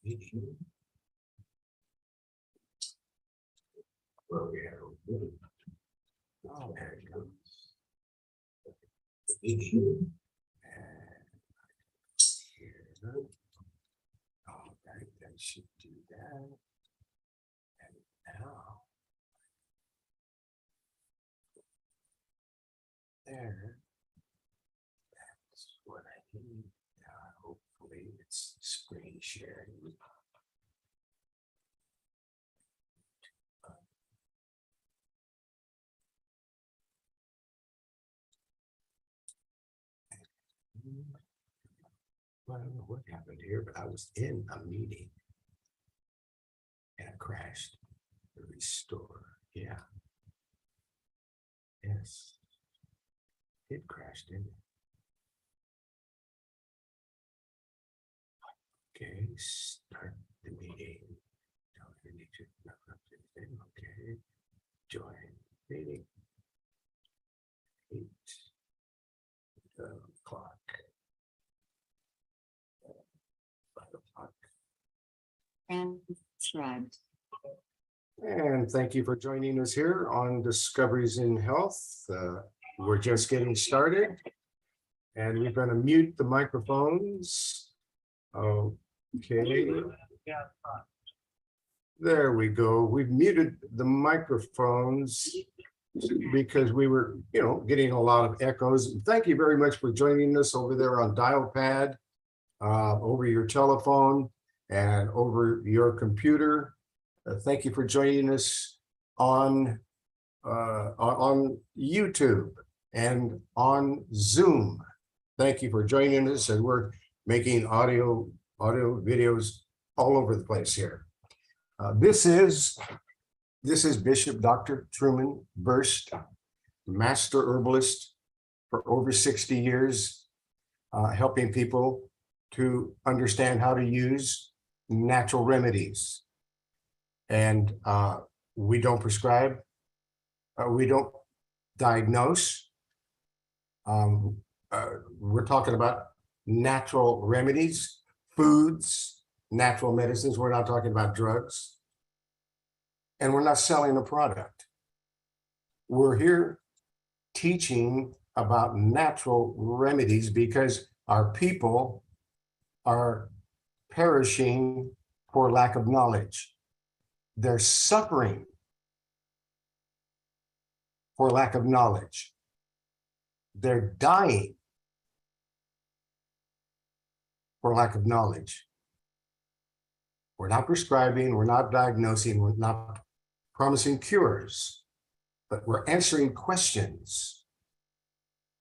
meeting where we had a meeting. Oh, there it goes. Meeting. And here. All right, that should do that. And now, there. That's what I need. Hopefully, it's screen sharing. Well, I don't know what happened here, but I was in a meeting and it crashed. Restore. Yeah. Yes. It crashed, didn't it? Okay, start the meeting. Okay. Join meeting. 8 o'clock. 5 o'clock. And prescribed. And thank you for joining us here on Discoveries in Health. We're just getting started. And we're going to mute the microphones. Okay. There we go. We've muted the microphones because we were, getting a lot of echoes. Thank you very much for joining us over there on dial pad, over your telephone, and over your computer. Thank you for joining us on YouTube and on Zoom. Thank you for joining us, and we're making audio videos all over the place here. This is Bishop Dr. Truman Burst, master herbalist for over 60 years, helping people to understand how to use natural remedies. And we don't prescribe, we don't diagnose. We're talking about natural remedies, foods, natural medicines. We're not talking about drugs. And we're not selling a product. We're here teaching about natural remedies because our people are perishing for lack of knowledge. They're suffering for lack of knowledge. They're dying for lack of knowledge. We're not prescribing, we're not diagnosing, we're not promising cures, but we're answering questions.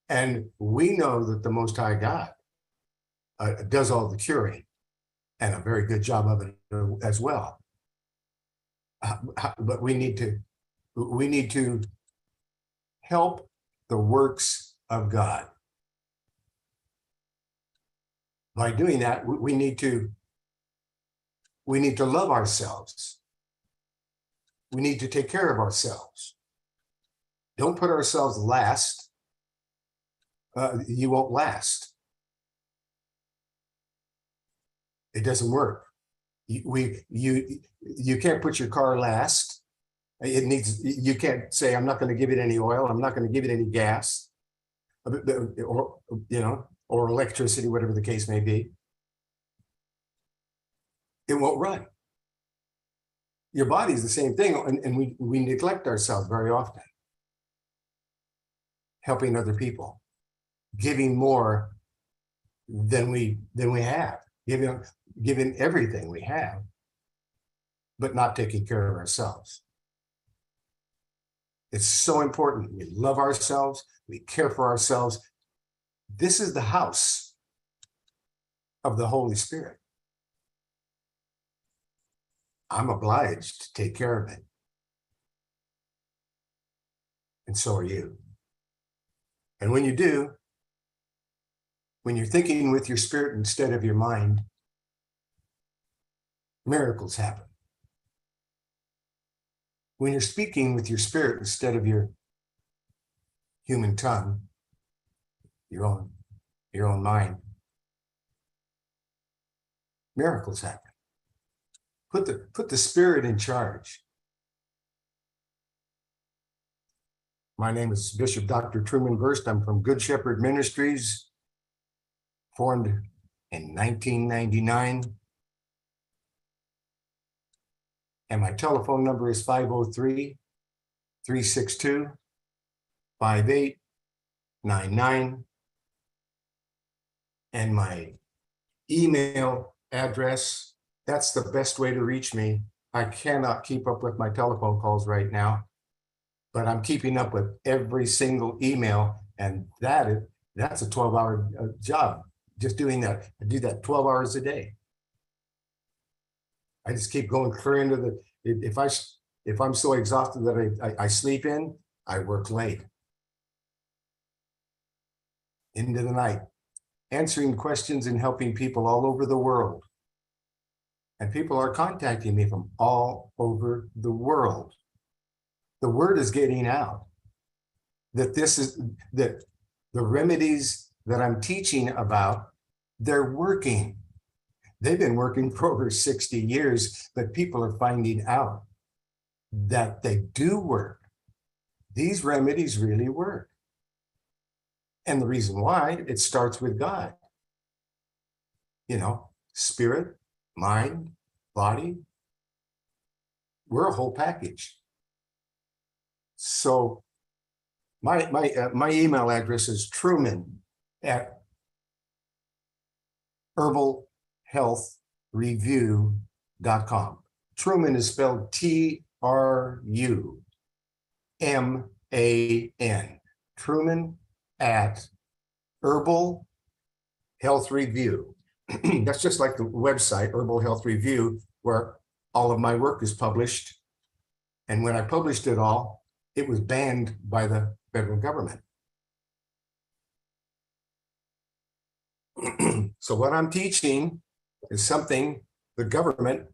And we know that the Most High God does all the curing and a very good job of it as well. But we need to help the works of God. By doing that, we need to love ourselves. We need to take care of ourselves. Don't put ourselves last. You won't last. It doesn't work. You can't put your car last. You can't say, I'm not going to give it any oil. I'm not going to give it any gas, or electricity, whatever the case may be. It won't run. Your body is the same thing, and we neglect ourselves very often. Helping other people, giving more than we have, giving everything we have, but not taking care of ourselves. It's so important. We love ourselves. We care for ourselves. This is the house of the Holy Spirit. I'm obliged to take care of it. And so are you. And when you do, when you're thinking with your spirit instead of your mind, miracles happen. When you're speaking with your spirit instead of your human tongue, your own mind, miracles happen. Put the spirit in charge. My name is Bishop Dr. Truman Burst. I'm from Good Shepherd Ministries, formed in 1999. And my telephone number is 503-362-5899. And my email address, that's the best way to reach me. I cannot keep up with my telephone calls right now, but I'm keeping up with every single email, and that's a 12-hour job, just doing that. I do that 12 hours a day. I just keep going clear into the, if I'm so exhausted that I sleep in, I work late. Into the night, answering questions and helping people all over the world. And people are contacting me from all over the world. The word is getting out that that the remedies that I'm teaching about, they're working. They've been working for over 60 years, but people are finding out that they do work. These remedies really work. And the reason why, it starts with God. You know, spirit, mind, body. We're a whole package. So my email address is Truman@herbalhealthreview.com. Truman is spelled Truman. Truman at Herbal Health Review. That's just like the website, Herbal Health Review, where all of my work is published. And when I published it all, it was banned by the federal government. So what I'm teaching is something the government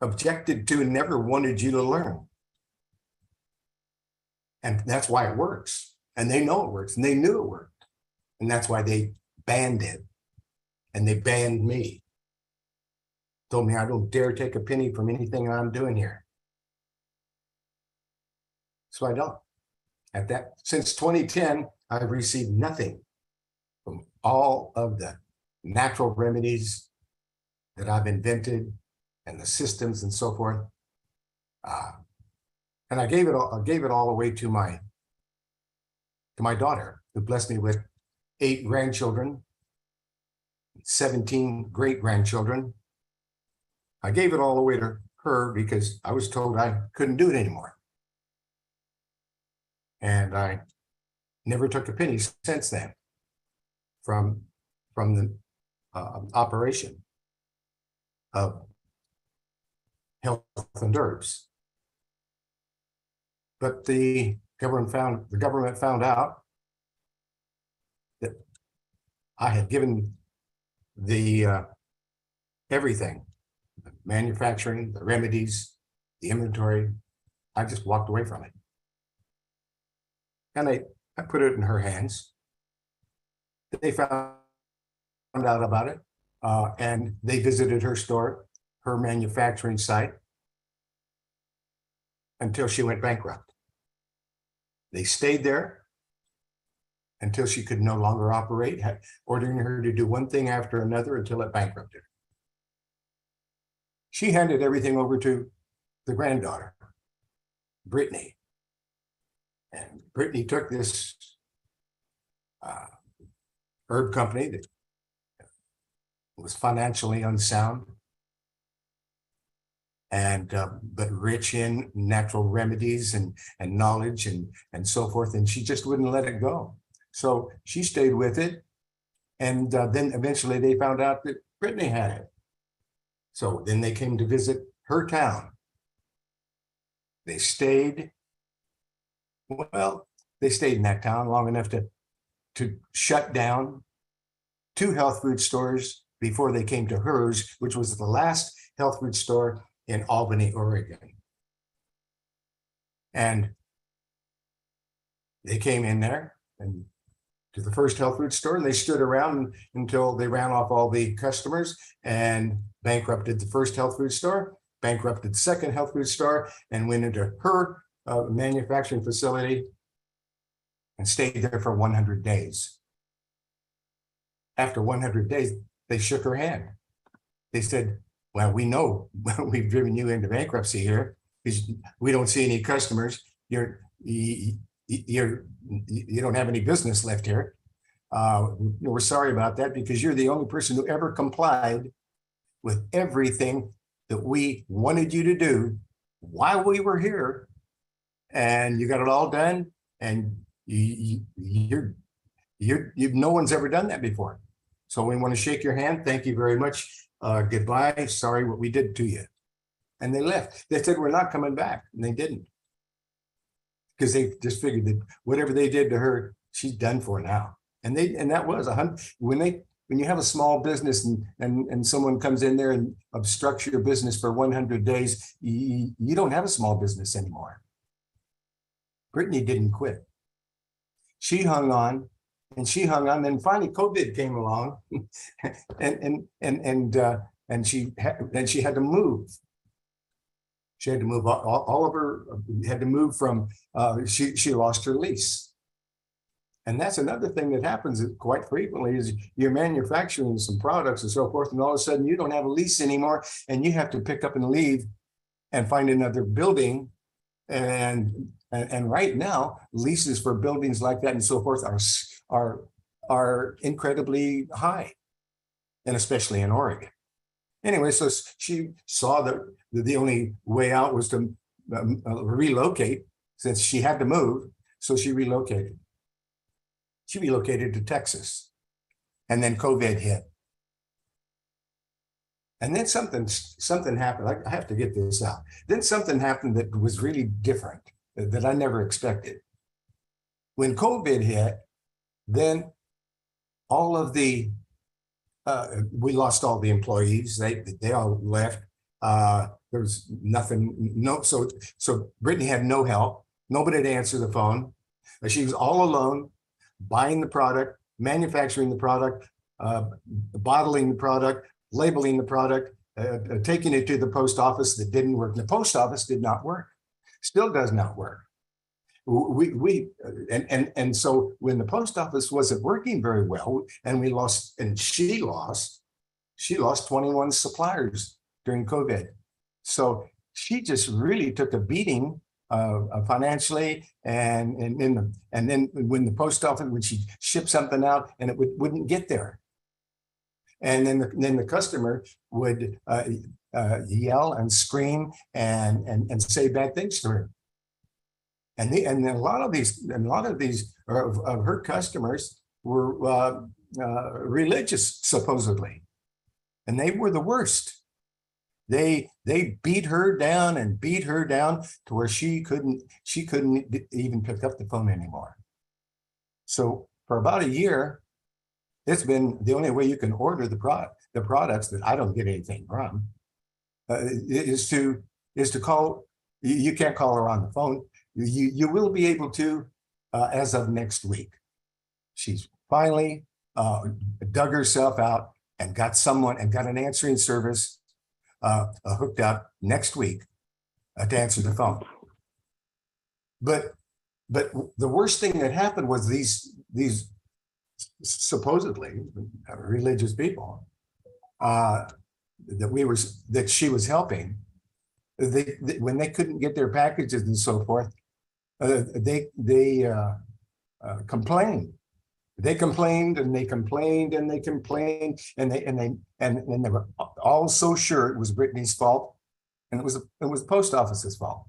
objected to and never wanted you to learn. And that's why it works. And they know it works, and they knew it worked. And that's why they banned it. And they banned me. Told me I don't dare take a penny from anything I'm doing here. So I don't. Since 2010, I've received nothing from all of the natural remedies that I've invented and the systems and so forth. And I gave it all away to my daughter, who blessed me with 8 grandchildren, 17 great-grandchildren. I gave it all away to her because I was told I couldn't do it anymore. And I never took a penny since then from the operation of health and herbs. But the government found out that I had given the everything, the manufacturing, the remedies, the inventory. I just walked away from it. And I put it in her hands. They found out about it, and they visited her store, her manufacturing site, until she went bankrupt. They stayed there until she could no longer operate, ordering her to do one thing after another until it bankrupted her. She handed everything over to the granddaughter, Brittany. And Brittany took this herb company that was financially unsound, and but rich in natural remedies and knowledge and so forth, and she just wouldn't let it go. So she stayed with it, and then eventually they found out that Brittany had it. So then they came to visit her town. They stayed. Well, they stayed in that town long enough to shut down 2 health food stores before they came to hers, which was the last health food store in Albany, Oregon. And they came in there and to the first health food store, and they stood around until they ran off all the customers and bankrupted the first health food store. bankrupted the second health food store and went into her manufacturing facility and stayed there for 100 days. After 100 days, they shook her hand. They said, well, we know we've driven you into bankruptcy here because we don't see any customers. You don't have any business left here. We're sorry about that because you're the only person who ever complied with everything that we wanted you to do while we were here. And you got it all done. And no one's ever done that before. So we want to shake your hand. Thank you very much. Goodbye. Sorry what we did to you. And they left. They said, we're not coming back. And they didn't. Because they just figured that whatever they did to her, she's done for now. And that was 100. When you have a small business and someone comes in there and obstructs your business for 100 days, you don't have a small business anymore. Brittany didn't quit. She hung on. And she hung on. Then finally, COVID came along, and she had to move. She had to move all of her. Had to move from. She lost her lease, and that's another thing that happens quite frequently. Is you're manufacturing some products and so forth, and all of a sudden you don't have a lease anymore, and you have to pick up and leave, and find another building, and right now leases for buildings like that and so forth are incredibly high, and especially in Oregon. Anyway, so she saw that the only way out was to relocate since she had to move. So she relocated. She relocated to Texas, and then COVID hit. And then something happened. I have to get this out. Then something happened that was really different that I never expected. When COVID hit, then all of the we lost all the employees. They all left. There was nothing. So Brittany had no help. Nobody to answer the phone. She was all alone, buying the product, manufacturing the product, bottling the product, labeling the product, taking it to the post office that didn't work. The post office did not work. Still does not work. So when the post office wasn't working very well, and she lost 21 suppliers during COVID. So she just really took a beating financially, and then when the post office, when she shipped something out and it wouldn't get there, and then the customer would yell and scream and say bad things to her. And a lot of these of her customers were religious, supposedly, and they were the worst. They beat her down to where she couldn't even pick up the phone anymore. So for about a year, it's been the only way you can order the products that I don't get anything from is to call. You can't call her on the phone. You will be able to as of next week. She's finally dug herself out and got an answering service hooked up next week to answer the phone. But the worst thing that happened was these supposedly religious people that she was helping. When they couldn't get their packages and so forth, they complained. They complained and they complained and they complained and they were all so sure it was Brittany's fault, and it was the post office's fault.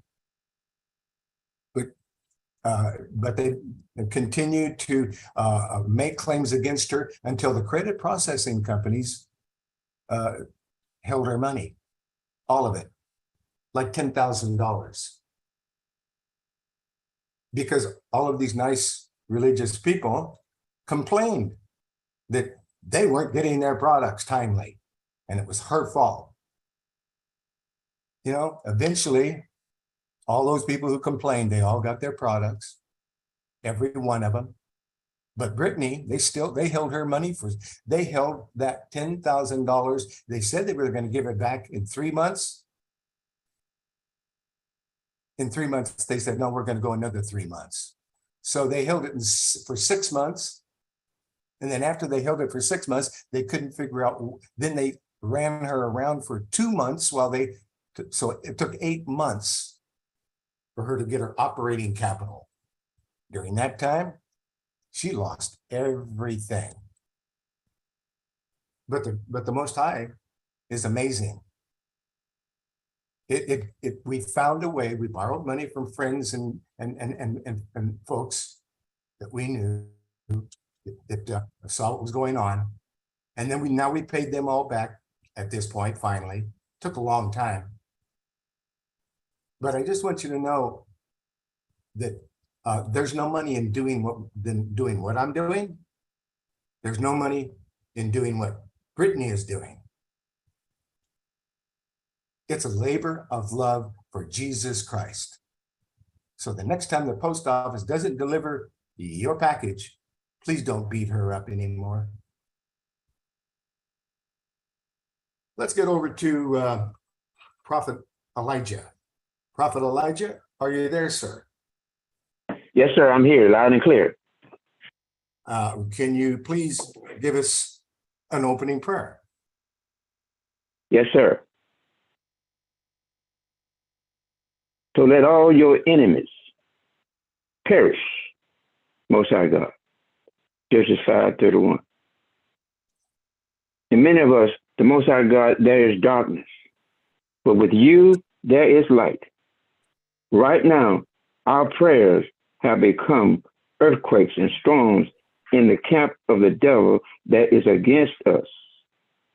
But they continued to make claims against her until the credit processing companies held her money, all of it, like $10,000, because all of these nice religious people complained that they weren't getting their products timely, and it was her fault. You know, eventually, all those people who complained, they all got their products, every one of them. But Brittany, they held her money they held that $10,000. They said they were going to give it back in 3 months. in 3 months, they said, no, we're going to go another 3 months. So they held it for 6 months. And then after they held it for 6 months, they couldn't figure out. Then they ran her around for 2 months so it took 8 months for her to get her operating capital. During that time, she lost everything. But the Most High is amazing. We found a way. We borrowed money from friends and folks that we knew that saw what was going on, and then we paid them all back at this point. Finally, took a long time, but I just want you to know that there's no money in doing what I'm doing. There's no money in doing what Brittany is doing. It's a labor of love for Jesus Christ. So the next time the post office doesn't deliver your package, please don't beat her up anymore. Let's get over to Prophet Elijah. Prophet Elijah, are you there, sir? Yes, sir. I'm here, loud and clear. Can you please give us an opening prayer? Yes, sir. So let all your enemies perish, Most High God. Judges 5:31. In many of us, the Most High God, there is darkness, but with you, there is light. Right now, our prayers have become earthquakes and storms in the camp of the devil that is against us.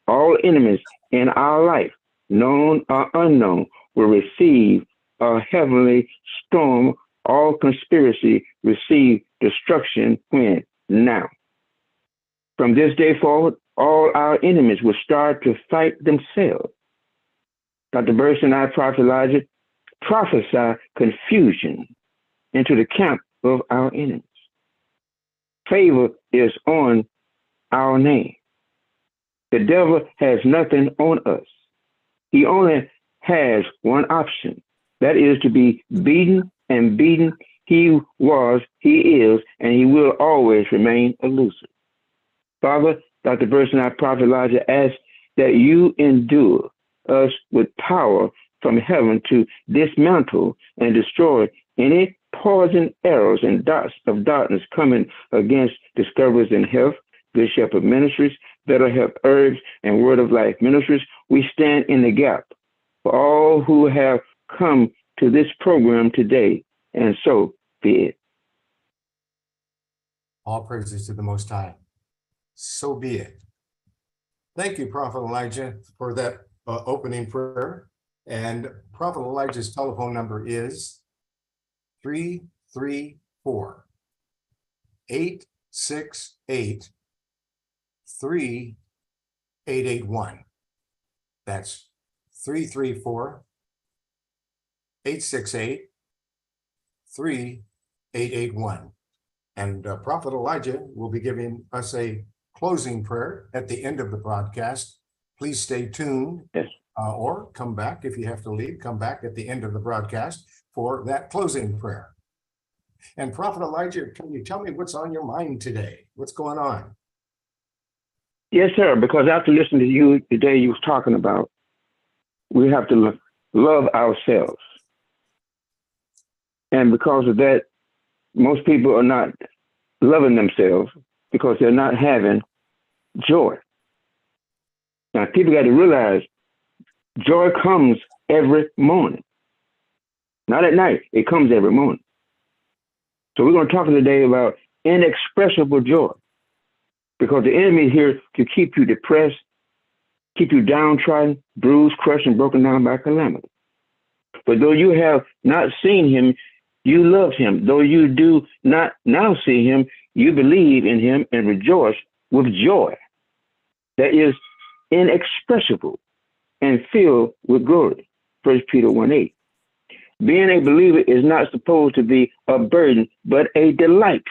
All enemies in our life, known or unknown, will receive a heavenly storm. All conspiracy receive destruction when? Now. From this day forward, all our enemies will start to fight themselves. Dr. Burst and I, Prophet Elijah, prophesy confusion into the camp of our enemies. Favor is on our name. The devil has nothing on us. He only has one option. That is to be beaten and beaten. He was, he is, and he will always remain elusive. Father, Dr. Burst and I, Prophet Elijah, ask that you endure us with power from heaven to dismantle and destroy any poison arrows and darts of darkness coming against Discoverers in Health, Good Shepherd Ministries, Better Health Herbs, and Word of Life Ministries. We stand in the gap for all who have come to this program today, and so be it. All praises to the Most High. So be it. Thank you, Prophet Elijah, for that opening prayer. And Prophet Elijah's telephone number is 334-868-3881. That's 334-868-3881. And Prophet Elijah will be giving us a closing prayer at the end of the broadcast. Please stay tuned. Yes. Or come back if you have to leave, come back at the end of the broadcast for that closing prayer. And Prophet Elijah, can you tell me what's on your mind today? What's going on? Yes, sir, because after listening to you today, you was talking about we have to love ourselves. And because of that, most people are not loving themselves because they're not having joy. Now, people got to realize joy comes every morning. Not at night, it comes every morning. So we're going to talk today about inexpressible joy, because the enemy is here to keep you depressed, keep you downtrodden, bruised, crushed, and broken down by calamity. But though you have not seen him, you love him. Though you do not now see him, you believe in him and rejoice with joy that is inexpressible and filled with glory. 1 Peter 1:8. Being a believer is not supposed to be a burden, but a delight.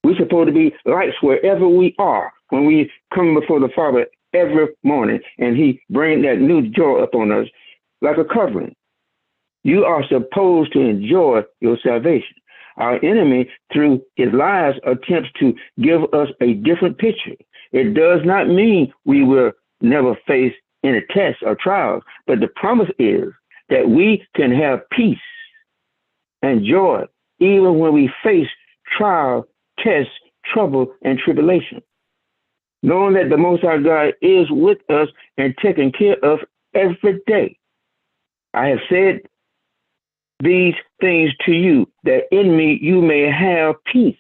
We're supposed to be lights wherever we are when we come before the Father every morning, and he brings that new joy upon us like a covering. You are supposed to enjoy your salvation. Our enemy, through his lies, attempts to give us a different picture. It does not mean we will never face any tests or trials, but the promise is that we can have peace and joy even when we face trial, tests, trouble, and tribulation. Knowing that the Most High God is with us and taking care of every day. I have said these things to you, that in me you may have peace.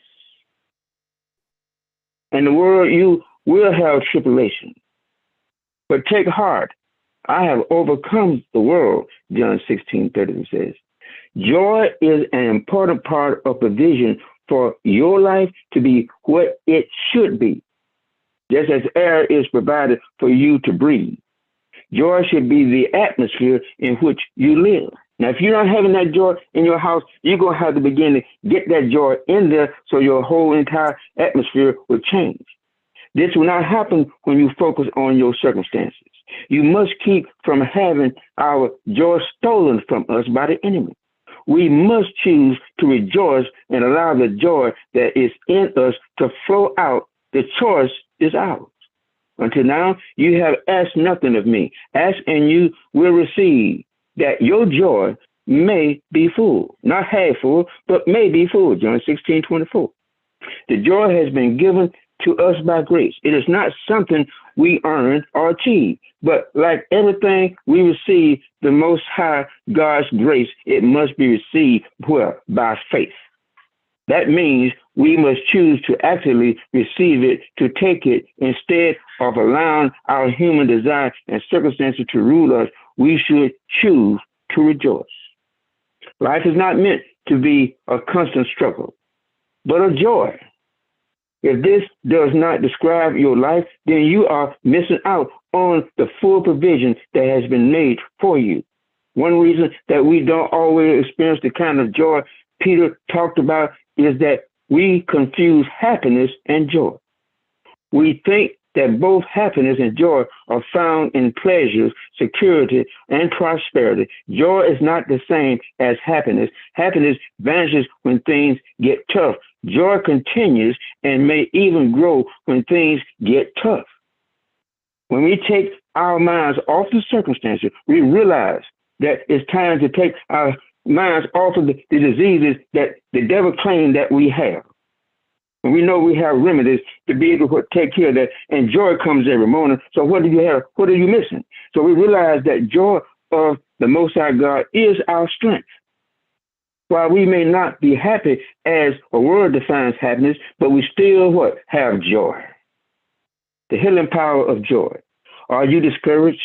In the world you will have tribulation. But take heart, I have overcome the world, John 16:30 says. Joy is an important part of the vision for your life to be what it should be, just as air is provided for you to breathe. Joy should be the atmosphere in which you live. Now, if you're not having that joy in your house, you're going to have to begin to get that joy in there so your whole entire atmosphere will change. This will not happen when you focus on your circumstances. You must keep from having our joy stolen from us by the enemy. We must choose to rejoice and allow the joy that is in us to flow out. The choice is ours. Until now, you have asked nothing of me. Ask and you will receive, that your joy may be full. Not half full, but may be full. John 16:24. The joy has been given to us by grace. It is not something we earn or achieve, but like everything we receive, the Most High God's grace, it must be received by faith. That means we must choose to actively receive it, to take it, instead of allowing our human desire and circumstances to rule us. We should choose to rejoice. Life is not meant to be a constant struggle, but a joy. If this does not describe your life, then you are missing out on the full provision that has been made for you. One reason that we don't always experience the kind of joy Peter talked about is that we confuse happiness and joy. We think that both happiness and joy are found in pleasures, security, and prosperity. Joy is not the same as happiness. Happiness vanishes when things get tough. Joy continues and may even grow when things get tough. When we take our minds off the circumstances, we realize that it's time to take our minds off of the diseases that the devil claimed that we have. And we know we have remedies to be able to take care of that, and joy comes every morning. So what do you have? What are you missing? So we realize that joy of the Most High God is our strength. While we may not be happy as a word defines happiness, but we still have joy. The healing power of joy. Are you discouraged?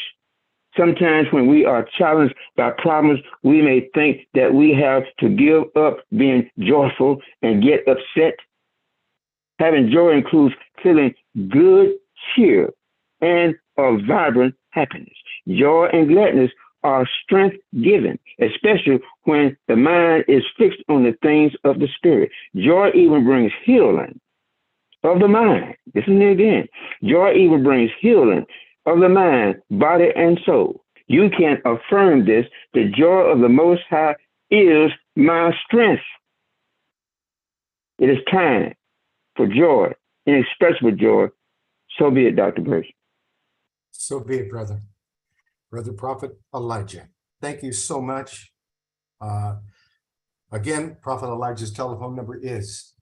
Sometimes when we are challenged by problems, we may think that we have to give up being joyful and get upset. Having joy includes feeling good cheer and a vibrant happiness. Joy and gladness are strength-giving, especially when the mind is fixed on the things of the spirit. Joy even brings healing of the mind. Listen again. Joy even brings healing of the mind, body, and soul. You can affirm this. The joy of the Most High is my strength. It is time for joy, inexpressible joy. So be it, Dr. Grace. So be it, brother. Brother Prophet Elijah. Thank you so much. Again, Prophet Elijah's telephone number is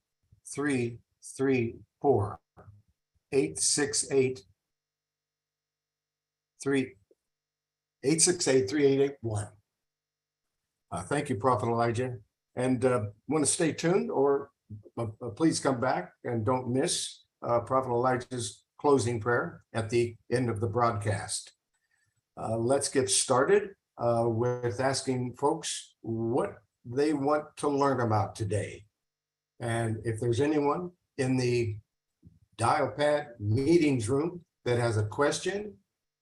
334-868-3881. Thank you, Prophet Elijah. And want to stay tuned, or please come back and don't miss Prophet Elijah's closing prayer at the end of the broadcast. Let's get started with asking folks what they want to learn about today. And if there's anyone in the dial pad meetings room that has a question,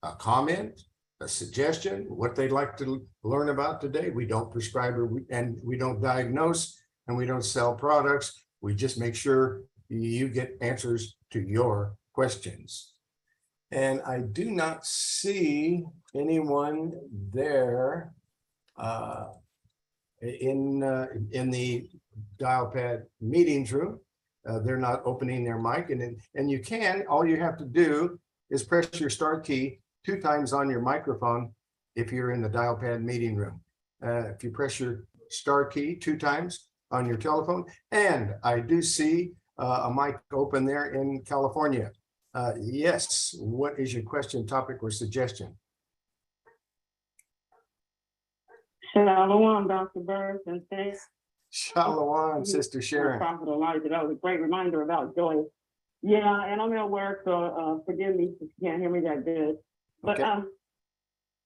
a comment, a suggestion, what they'd like to learn about today, we don't prescribe and we don't diagnose and we don't sell products. We just make sure you get answers to your questions. And I do not see anyone there in the dial pad meetings room. They're not opening their mic, and you can. All you have to do is press your start key 2 times on your microphone if you're in the dial pad meeting room. If you press your star key 2 times on your telephone, and I do see a mic open there in California. Yes, what is your question, topic, or suggestion? Shalom, Dr. Burns, and thanks. Shalom, Sister Sharon. Prophet Elijah, that was a great reminder about joy. Yeah, and I'm at work, so forgive me if you can't hear me that good. But Okay.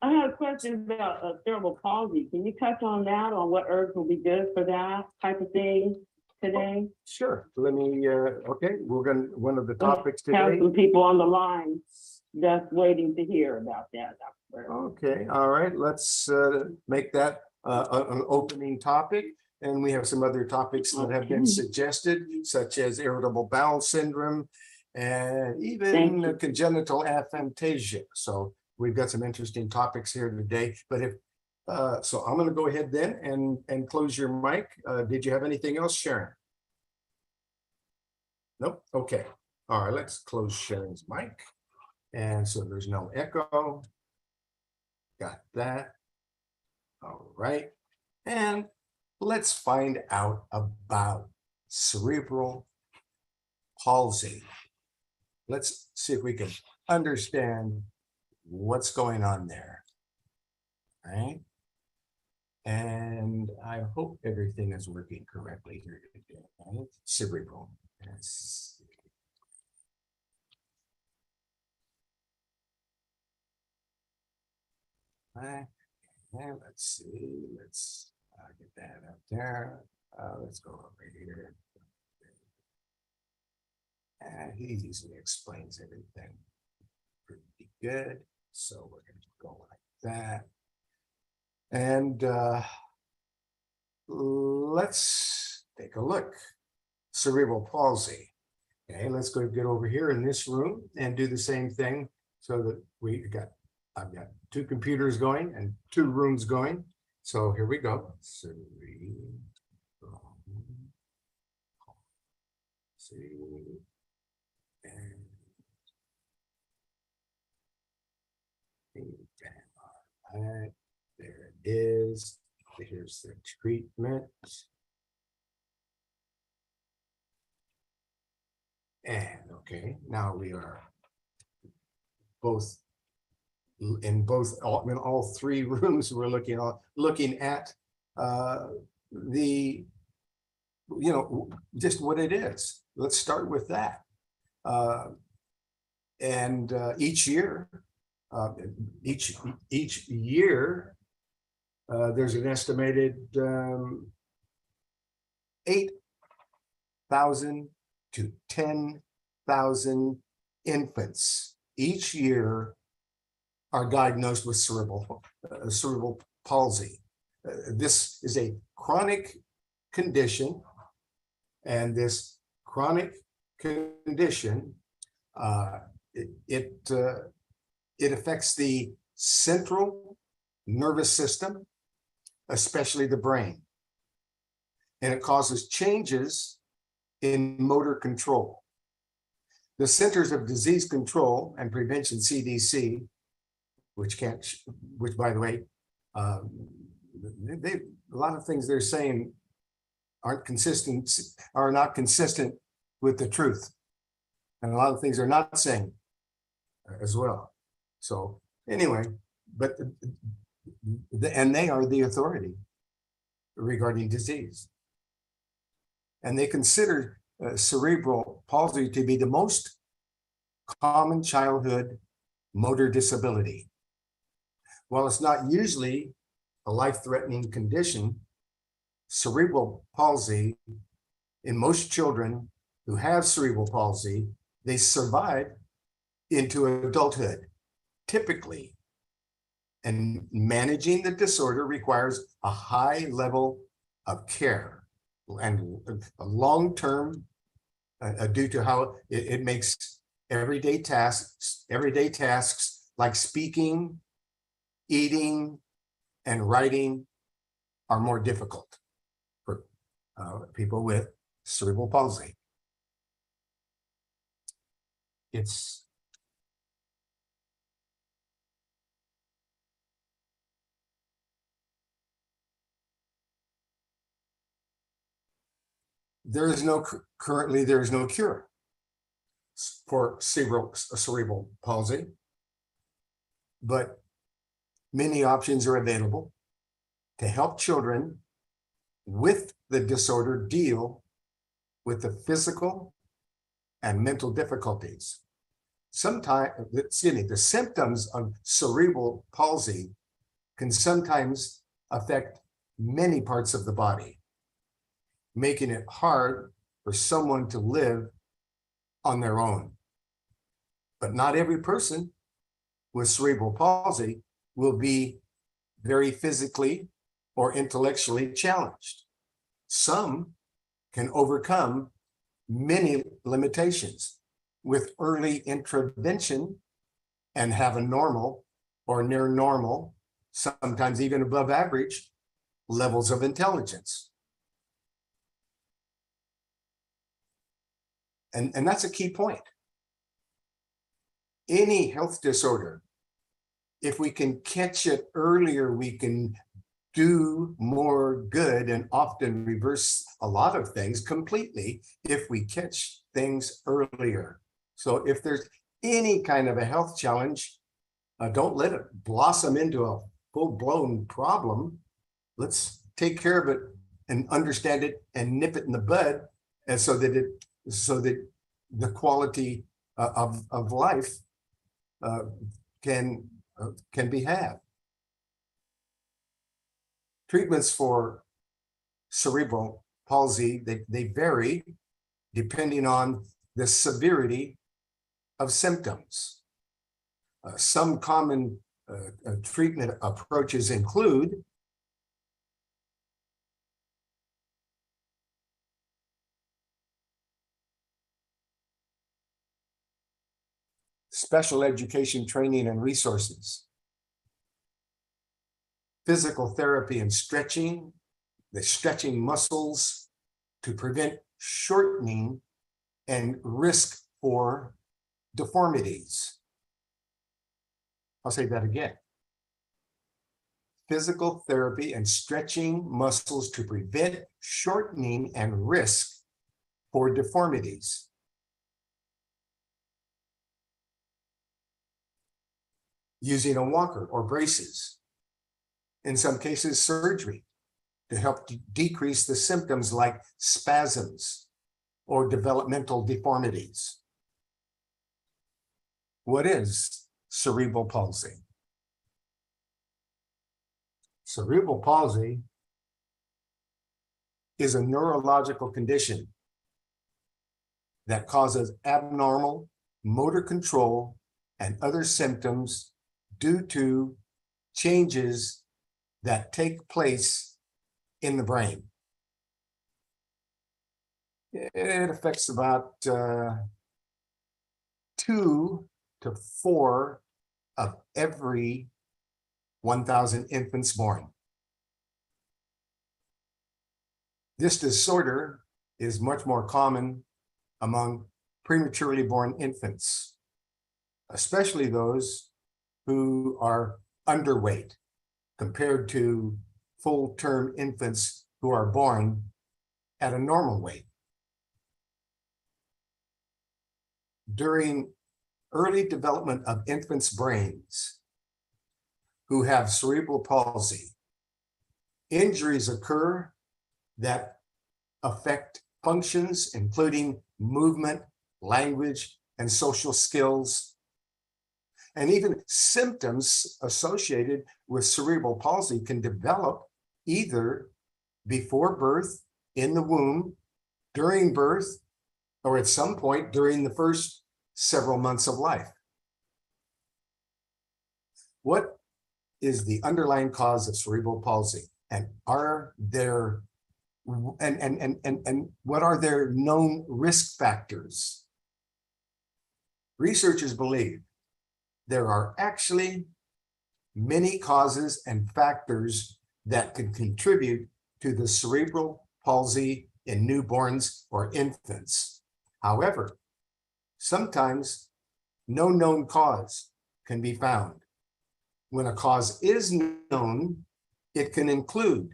I have a question about cerebral palsy. Can you touch on that, on what herbs will be good for that type of thing today? Sure. Let me, okay, one of the I topics have today. some people on the line that's waiting to hear about that, Dr. Burns. Okay, all right, let's make that an opening topic. And we have some other topics that have been Okay. suggested, such as irritable bowel syndrome and Thank even you. congenital aphantasia. So we've got some interesting topics here today. But if so, I'm going to go ahead then and close your mic. Did you have anything else, Sharon? Nope. Okay. All right, let's close Sharon's mic. And so there's no echo. Got that. All right. And let's find out about cerebral palsy. Let's see if we can understand what's going on there. All right. And I hope everything is working correctly here today. Right? Cerebral. Yes. Right. And let's see. Let's get that up there. Let's go over here. And he usually explains everything pretty good. So we're going to go like that. And let's take a look. Cerebral palsy. Okay, let's go get over here in this room and do the same thing so that I've got 2 computers going and 2 rooms going. So here we go. Cerebral palsy. And all right, there it is. Here's the treatment. And okay, now we are in all 3 rooms. We're looking at the just what it is. Let's start with that. And each year, there's an estimated 8,000 to 10,000 infants each year are diagnosed with cerebral palsy. This is a chronic condition, and this chronic condition it affects the central nervous system, especially the brain, and it causes changes in motor control. The Centers of Disease Control and Prevention, CDC, which by the way, a lot of things they're saying are not consistent with the truth, and a lot of things are not saying as well. So anyway, but and they are the authority regarding disease. And they consider cerebral palsy to be the most common childhood motor disability. While it's not usually a life-threatening condition, cerebral palsy, in most children who have cerebral palsy, they survive into adulthood, typically. And managing the disorder requires a high level of care and a long-term due to how it makes everyday tasks like speaking, eating, and writing are more difficult for people with cerebral palsy. There is no currently there is no cure for cerebral palsy, but many options are available to help children with the disorder deal with the physical and mental difficulties. Sometimes, the symptoms of cerebral palsy can sometimes affect many parts of the body, making it hard for someone to live on their own. But not every person with cerebral palsy will be very physically or intellectually challenged. Some can overcome many limitations with early intervention and have a normal or near normal, sometimes even above average levels of intelligence. And that's a key point. Any health disorder, if we can catch it earlier, we can do more good and often reverse a lot of things completely if we catch things earlier. So if there's any kind of a health challenge, don't let it blossom into a full-blown problem. Let's take care of it and understand it and nip it in the bud, and so that the quality of life can be had. Treatments for cerebral palsy, they vary depending on the severity of symptoms. Some common treatment approaches include special education training and resources, physical therapy and stretching, the stretching muscles to prevent shortening and risk for deformities. I'll say that again. Physical therapy and stretching muscles to prevent shortening and risk for deformities. Using a walker or braces. In some cases, surgery to help decrease the symptoms like spasms or developmental deformities. What is cerebral palsy? Cerebral palsy is a neurological condition that causes abnormal motor control and other symptoms due to changes that take place in the brain. It affects about 2 to 4 of every 1,000 infants born. This disorder is much more common among prematurely born infants, especially those who are underweight compared to full-term infants who are born at a normal weight. During early development of infants' brains who have cerebral palsy, injuries occur that affect functions, including movement, language, and social skills, and even symptoms associated with cerebral palsy can develop either before birth, in the womb, during birth, or at some point during the first several months of life. What is the underlying cause of cerebral palsy? And are there and what are their known risk factors? Researchers believe there are actually many causes and factors that can contribute to the cerebral palsy in newborns or infants. However, sometimes no known cause can be found. When a cause is known, it can include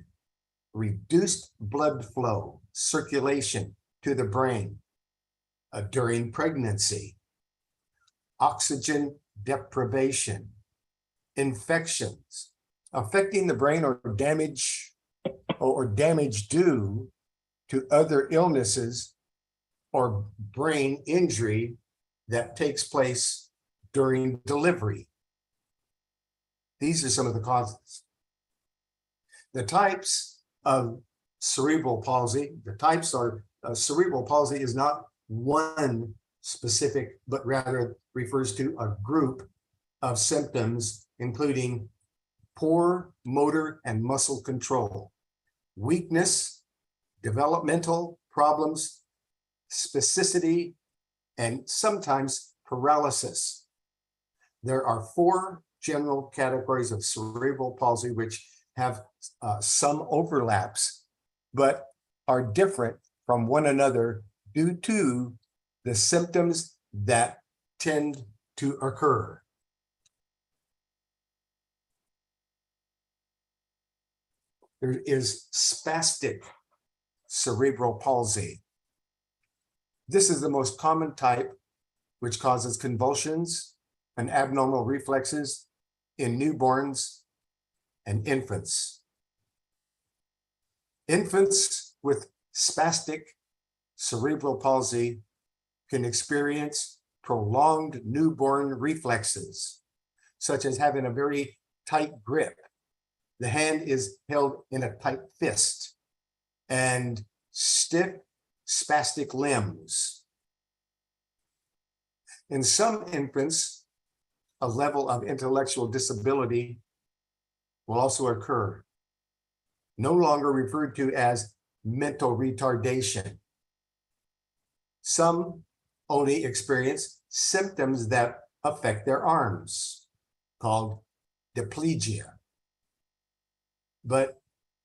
reduced blood flow, circulation to the brain during pregnancy, oxygen deprivation, infections affecting the brain, or damage due to other illnesses or brain injury that takes place during delivery. These are some of the causes. The types of cerebral palsy, cerebral palsy is not one specific, but rather refers to a group of symptoms, including poor motor and muscle control, weakness, developmental problems, spasticity, and sometimes paralysis. There are 4 general categories of cerebral palsy, which have some overlaps, but are different from one another due to the symptoms that tend to occur. There is spastic cerebral palsy. This is the most common type, which causes convulsions and abnormal reflexes in newborns and infants. Infants with spastic cerebral palsy can experience prolonged newborn reflexes, such as having a very tight grip. The hand is held in a tight fist, and stiff spastic limbs. In some infants, a level of intellectual disability will also occur, no longer referred to as mental retardation. Some only experience symptoms that affect their arms, called diplegia, but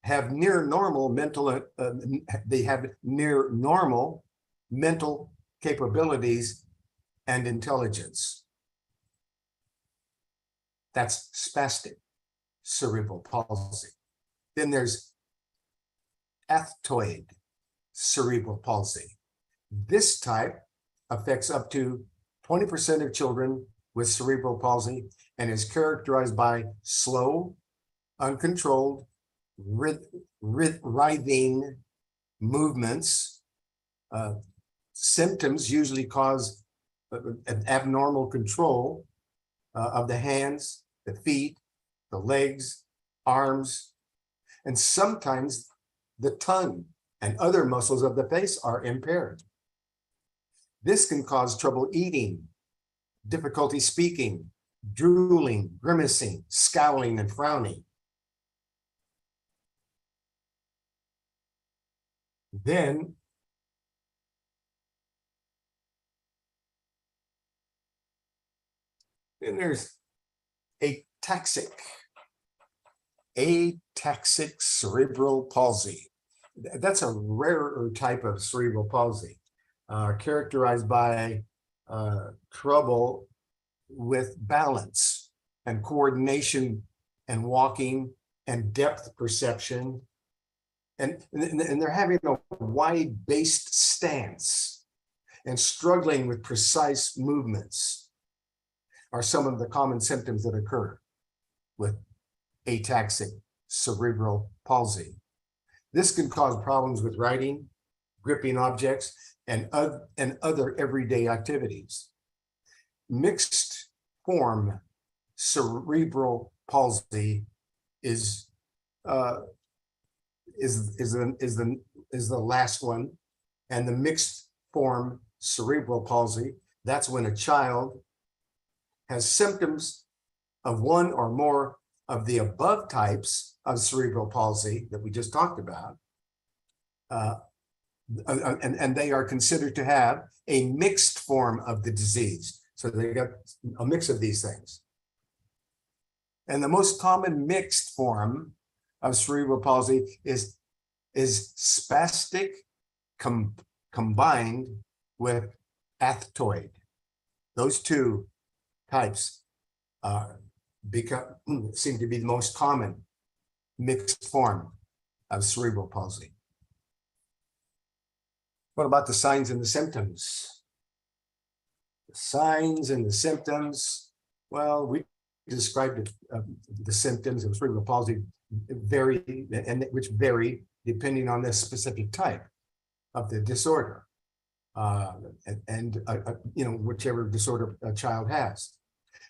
have near normal mental mental capabilities and intelligence. That's spastic cerebral palsy. Then there's athetoid cerebral palsy. This type affects up to 20% of children with cerebral palsy and is characterized by slow, uncontrolled, writhing movements. Symptoms usually cause an abnormal control of the hands, the feet, the legs, arms, and sometimes the tongue and other muscles of the face are impaired. This can cause trouble eating, difficulty speaking, drooling, grimacing, scowling, and frowning. Then there's ataxic cerebral palsy. That's a rarer type of cerebral palsy, characterized by trouble with balance and coordination and walking and depth perception. And they're having a wide-based stance and struggling with precise movements are some of the common symptoms that occur with ataxic cerebral palsy. This can cause problems with writing, gripping objects, and other everyday activities. Mixed form cerebral palsy is the last one, and the mixed form cerebral palsy, that's when a child has symptoms of one or more of the above types of cerebral palsy that we just talked about, and they are considered to have a mixed form of the disease. So they got a mix of these things. And the most common mixed form of cerebral palsy is spastic combined with athetoid. Those two types seem to be the most common mixed form of cerebral palsy. What about the signs and the symptoms? The signs and the symptoms, well, we described the symptoms of cerebral palsy which vary depending on the specific type of the disorder, whichever disorder a child has.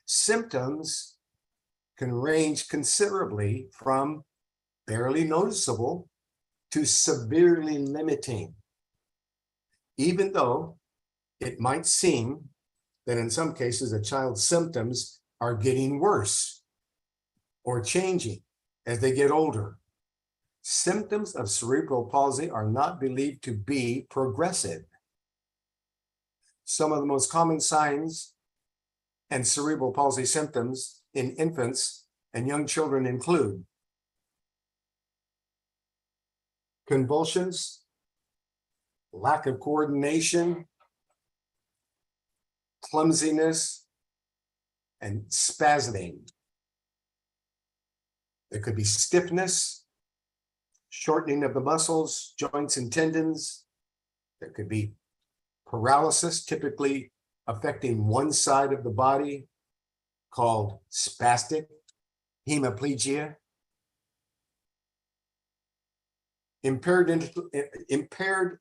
Symptoms can range considerably from barely noticeable to severely limiting, even though it might seem that in some cases a child's symptoms are getting worse or changing as they get older. Symptoms of cerebral palsy are not believed to be progressive. Some of the most common signs and cerebral palsy symptoms in infants and young children include convulsions, lack of coordination, clumsiness, and spasming. There could be stiffness, shortening of the muscles, joints, and tendons. There could be paralysis, typically affecting one side of the body, called spastic hemiplegia. Impaired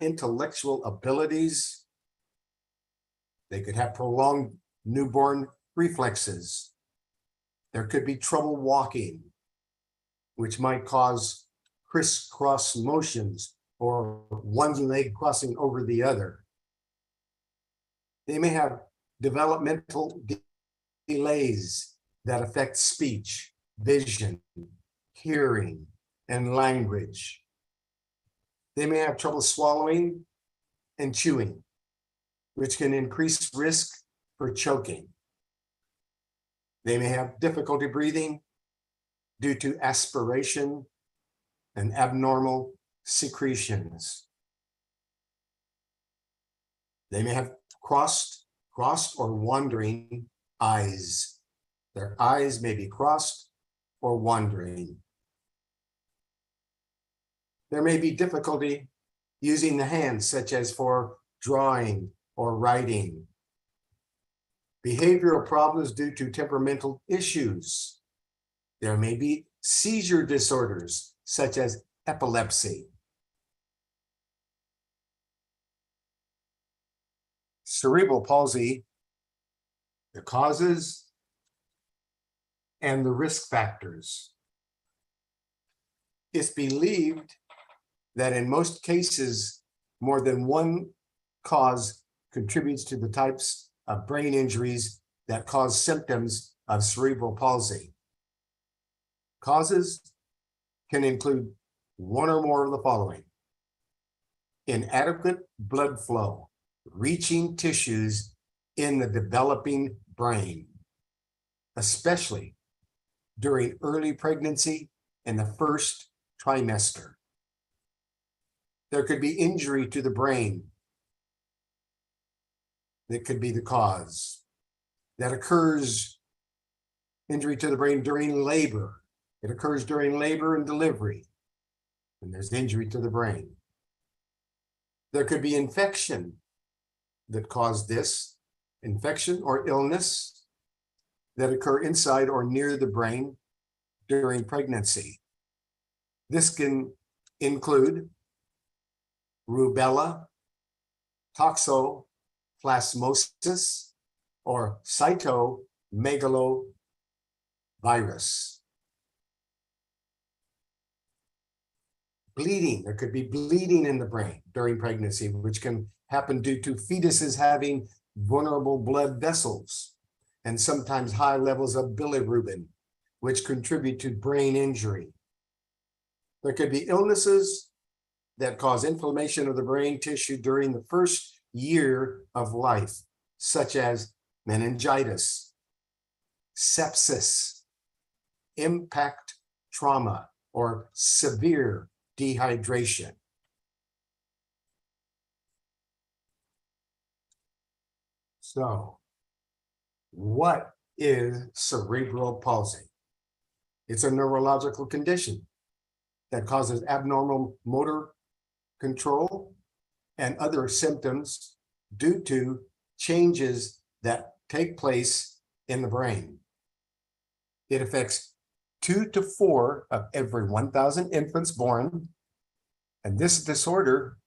intellectual abilities. They could have prolonged newborn reflexes. There could be trouble walking, which might cause crisscross motions or one leg crossing over the other. They may have developmental delays that affect speech, vision, hearing, and language. They may have trouble swallowing and chewing, which can increase risk for choking. They may have difficulty breathing due to aspiration and abnormal secretions. They may have crossed or wandering eyes. Their eyes may be crossed or wandering. There may be difficulty using the hands, such as for drawing or writing. Behavioral problems due to temperamental issues. There may be seizure disorders, such as epilepsy. Cerebral palsy, the causes and the risk factors. It's believed that in most cases, more than one cause contributes to the types of brain injuries that cause symptoms of cerebral palsy. Causes can include one or more of the following: inadequate blood flow reaching tissues in the developing brain, especially during early pregnancy and the first trimester. There could be injury to the brain that could be the cause. That occurs, injury to the brain during labor. It occurs during labor and delivery, and there's injury to the brain. There could be infection that caused this, infection or illness that occur inside or near the brain during pregnancy. This can include rubella, toxoplasmosis, or cytomegalovirus. Bleeding, there could be bleeding in the brain during pregnancy, which can happen due to fetuses having vulnerable blood vessels and sometimes high levels of bilirubin, which contribute to brain injury. There could be illnesses that cause inflammation of the brain tissue during the first year of life, such as meningitis, sepsis, impact trauma, or severe dehydration. So, what is cerebral palsy? It's a neurological condition that causes abnormal motor control and other symptoms due to changes that take place in the brain. It affects 2 to 4 of every 1,000 infants born, and this disorder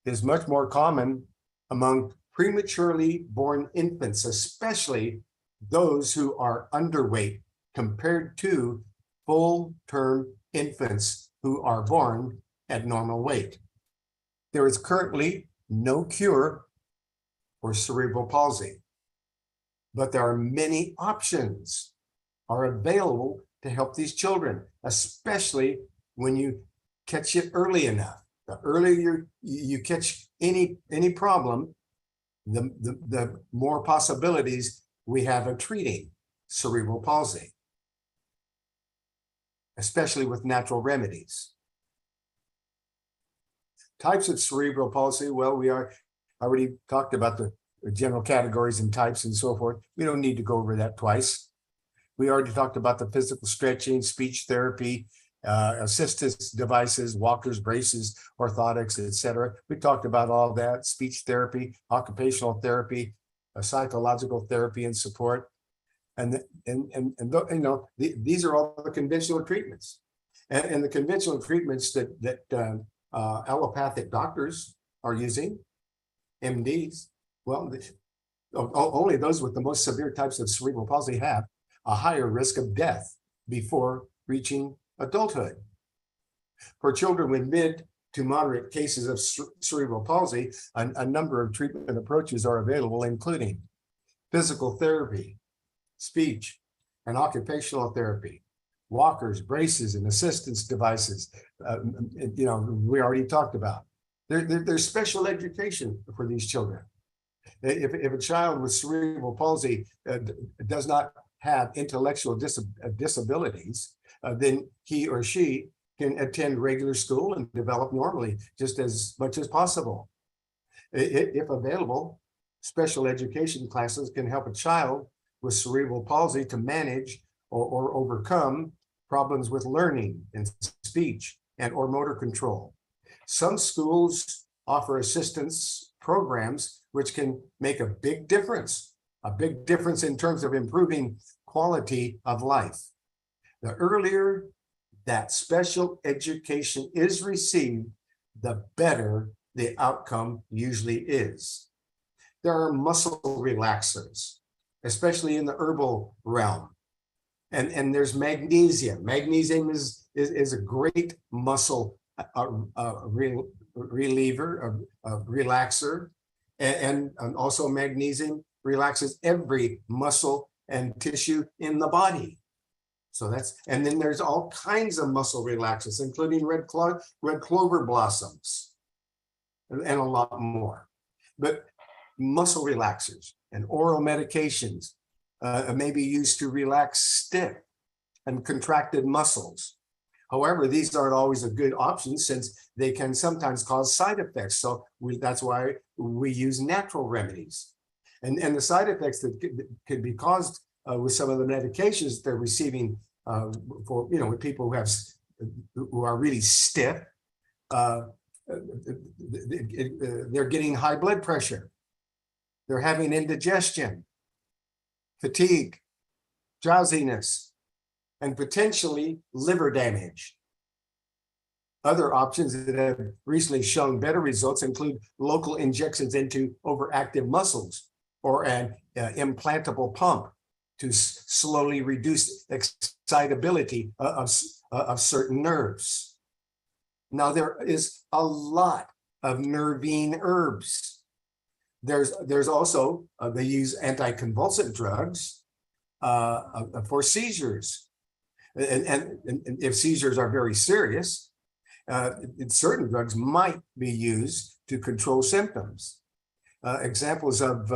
is much more common among prematurely born infants, especially those who are underweight compared to full-term infants who are born at normal weight. There is currently no cure for cerebral palsy, but there are many options are available to help these children, especially when you catch it early enough. The earlier you catch any problem, the more possibilities we have of treating cerebral palsy, especially with natural remedies. Types of cerebral palsy, well, we already talked about the general categories and types and so forth. We don't need to go over that twice. We already talked about the physical stretching, speech therapy, assistance devices, walkers, braces, orthotics, etc. We talked about all that, speech therapy, occupational therapy, psychological therapy and support. And you know, these are all the conventional treatments. And the conventional treatments that allopathic doctors are using, MDs, well, only those with the most severe types of cerebral palsy have a higher risk of death before reaching adulthood. For children with mid to moderate cases of cerebral palsy, a number of treatment approaches are available, including physical therapy, speech and occupational therapy, walkers, braces, and assistance devices. You know, we already talked about. There's special education for these children. If a child with cerebral palsy does not have intellectual disabilities, then he or she can attend regular school and develop normally just as much as possible. If available, special education classes can help a child with cerebral palsy to manage or overcome problems with learning and speech and or motor control. Some schools offer assistance programs which can make a big difference in terms of improving quality of life. The earlier that special education is received, the better the outcome usually is. There are muscle relaxers, especially in the herbal realm. And there's magnesium. Magnesium is a great muscle reliever, relaxer. And also magnesium relaxes every muscle and tissue in the body. So and then there's all kinds of muscle relaxers, including red clover blossoms and a lot more. But muscle relaxers and oral medications may be used to relax stiff and contracted muscles. However, these aren't always a good option since they can sometimes cause side effects. So that's why we use natural remedies. And the side effects that could be caused with some of the medications they're receiving for, you know, with people who are really stiff, they're getting high blood pressure. They're having indigestion, fatigue, drowsiness, and potentially liver damage. Other options that have recently shown better results include local injections into overactive muscles or an implantable pump to slowly reduce excitability of certain nerves. Now, there is a lot of nervine herbs. There's also, they use anticonvulsant drugs for seizures. And if seizures are very serious, certain drugs might be used to control symptoms. Examples of,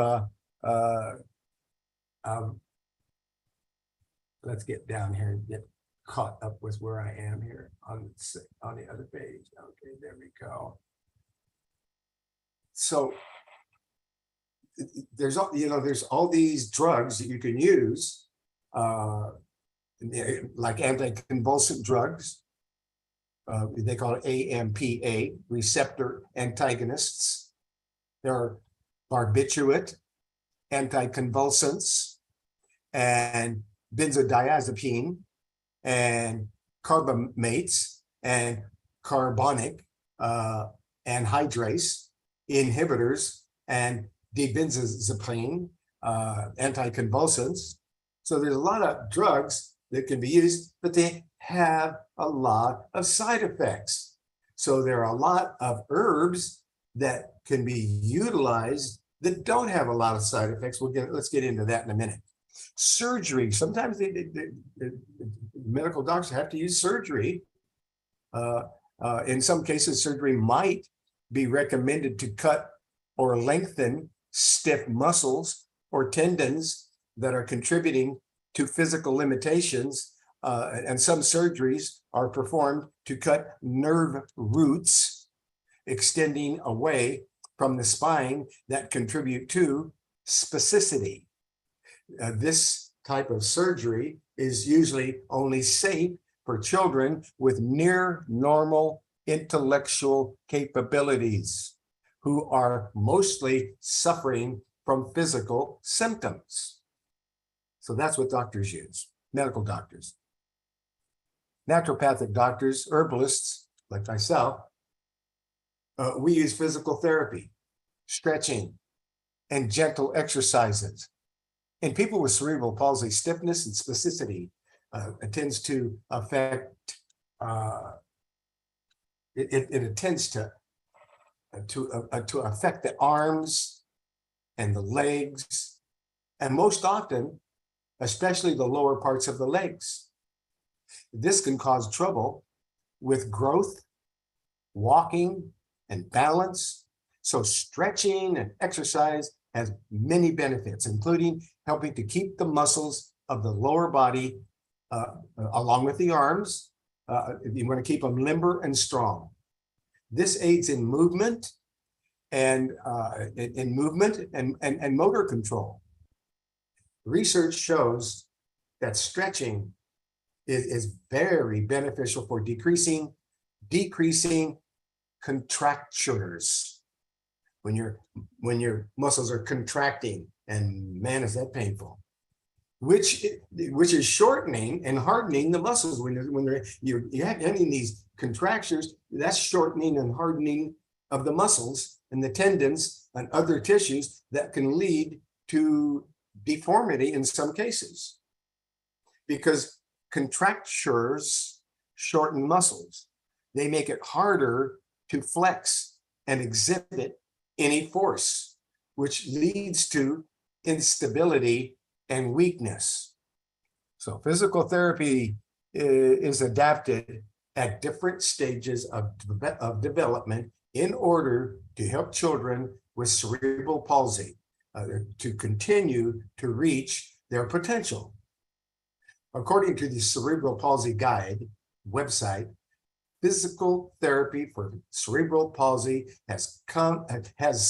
let's get down here and get caught up with where I am here on the other page. Okay, there we go. So there's all these drugs that you can use, like anticonvulsant drugs. They call it AMPA, receptor antagonists. There are barbiturate anticonvulsants and benzodiazepine and carbamates and carbonic anhydrase inhibitors and dibenzazepine anticonvulsants. So there's a lot of drugs that can be used, but they have a lot of side effects. So there are a lot of herbs that can be utilized that don't have a lot of side effects. Let's get into that in a minute. Surgery. Sometimes the medical doctors have to use surgery. In some cases, surgery might be recommended to cut or lengthen stiff muscles or tendons that are contributing to physical limitations. And some surgeries are performed to cut nerve roots extending away from the spine that contribute to spasticity. This type of surgery is usually only safe for children with near normal intellectual capabilities who are mostly suffering from physical symptoms. So that's what doctors use, medical doctors. Naturopathic doctors, herbalists like myself, we use physical therapy, stretching, and gentle exercises. In people with cerebral palsy, stiffness and spasticity tends to affect, it tends to affect the arms and the legs, and most often, especially the lower parts of the legs. This can cause trouble with growth, walking, and balance. So stretching and exercise has many benefits, including helping to keep the muscles of the lower body, along with the arms. You want to keep them limber and strong. This aids in movement and motor control. Research shows that stretching is very beneficial for decreasing contractures. When your muscles are contracting, and man, is that painful. Which is shortening and hardening the muscles. When you're having these contractures, that's shortening and hardening of the muscles and the tendons and other tissues that can lead to deformity in some cases, because contractures shorten muscles. They make it harder to flex and exhibit any force, which leads to instability and weakness. So physical therapy is adapted at different stages of development in order to help children with cerebral palsy to continue to reach their potential. According to the Cerebral Palsy Guide website, physical therapy for cerebral palsy has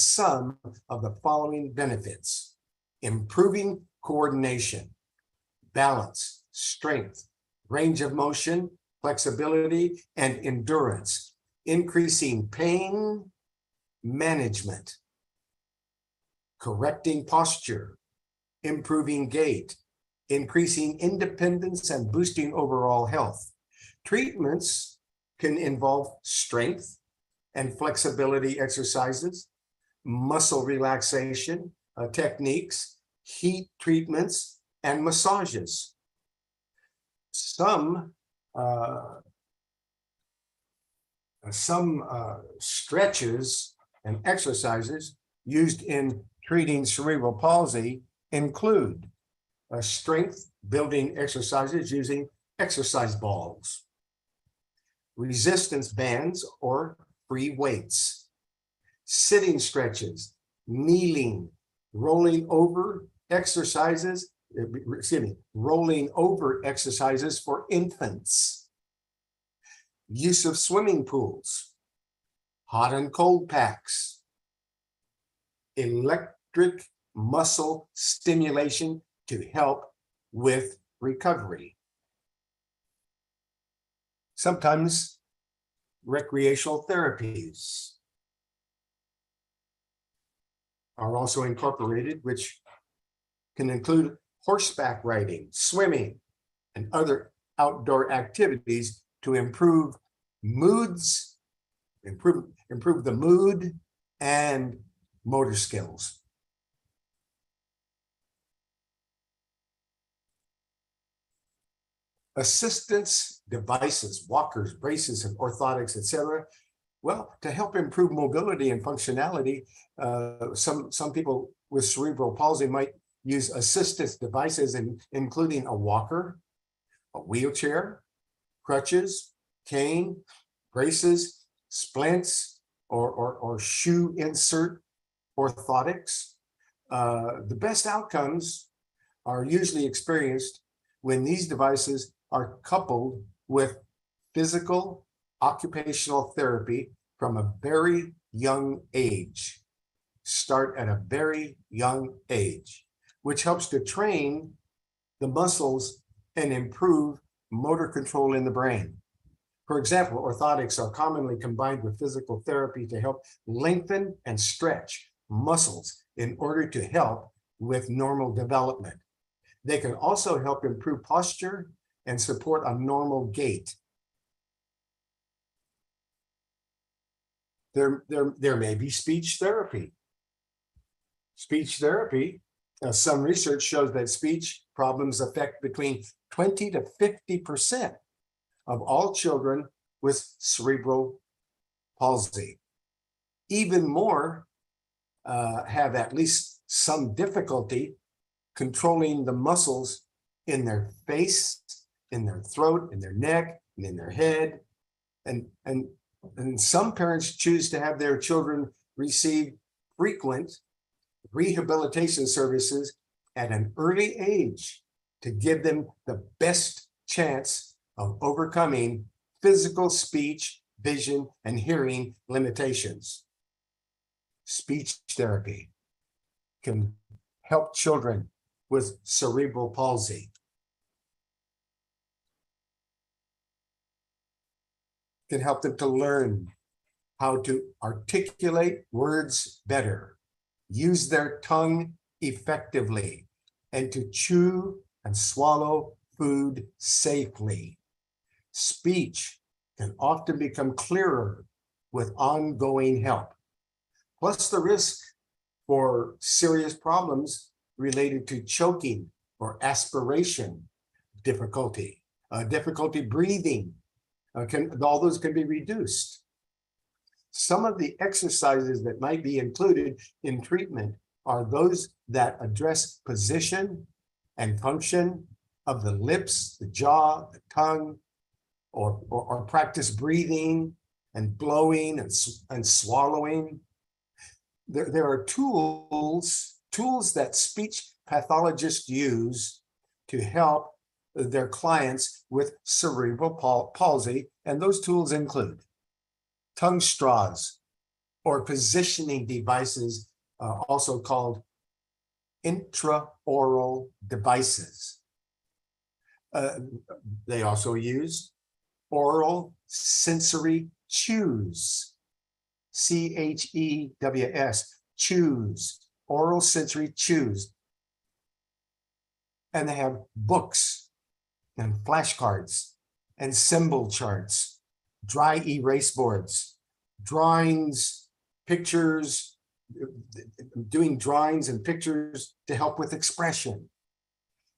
some of the following benefits: improving coordination, balance, strength, range of motion, flexibility, and endurance, increasing pain management, correcting posture, improving gait, increasing independence, and boosting overall health. Treatments can involve strength and flexibility exercises, muscle relaxation techniques, heat treatments, and massages. Some stretches and exercises used in treating cerebral palsy include strength building exercises using exercise balls, resistance bands or free weights, sitting stretches, kneeling, rolling over exercises excuse me, rolling over exercises for infants, use of swimming pools, hot and cold packs, electric muscle stimulation to help with recovery. Sometimes recreational therapies are also incorporated, which can include horseback riding, swimming, and other outdoor activities to improve moods, improve the mood and motor skills. Assistance devices, walkers, braces, and orthotics, etc. Well, to help improve mobility and functionality, some people with cerebral palsy might use assistance devices, including a walker, a wheelchair, crutches, cane, braces, splints, or shoe insert orthotics. The best outcomes are usually experienced when these devices are coupled with physical occupational therapy from a very young age. Start at a very young age, which helps to train the muscles and improve motor control in the brain. For example, orthotics are commonly combined with physical therapy to help lengthen and stretch muscles in order to help with normal development. They can also help improve posture and support a normal gait. There may be speech therapy. Speech therapy, some research shows that speech problems affect between 20 to 50% of all children with cerebral palsy. Even more have at least some difficulty controlling the muscles in their face, in their throat, in their neck, and in their head. And some parents choose to have their children receive frequent rehabilitation services at an early age to give them the best chance of overcoming physical, speech, vision, and hearing limitations. Speech therapy can help children with cerebral palsy. Can help them to learn how to articulate words better, use their tongue effectively, and to chew and swallow food safely. Speech can often become clearer with ongoing help. Plus the risk for serious problems related to choking or aspiration difficulty, difficulty breathing, all those can be reduced. Some of the exercises that might be included in treatment are those that address position and function of the lips, the jaw, the tongue, or practice breathing and blowing and swallowing. There are tools that speech pathologists use to help their clients with cerebral palsy, and those tools include tongue straws or positioning devices, also called intraoral devices. They also use oral sensory chews, CHEWS, chews, oral sensory chews. And they have books and flashcards and symbol charts, dry erase boards, drawings, pictures, doing drawings and pictures to help with expression.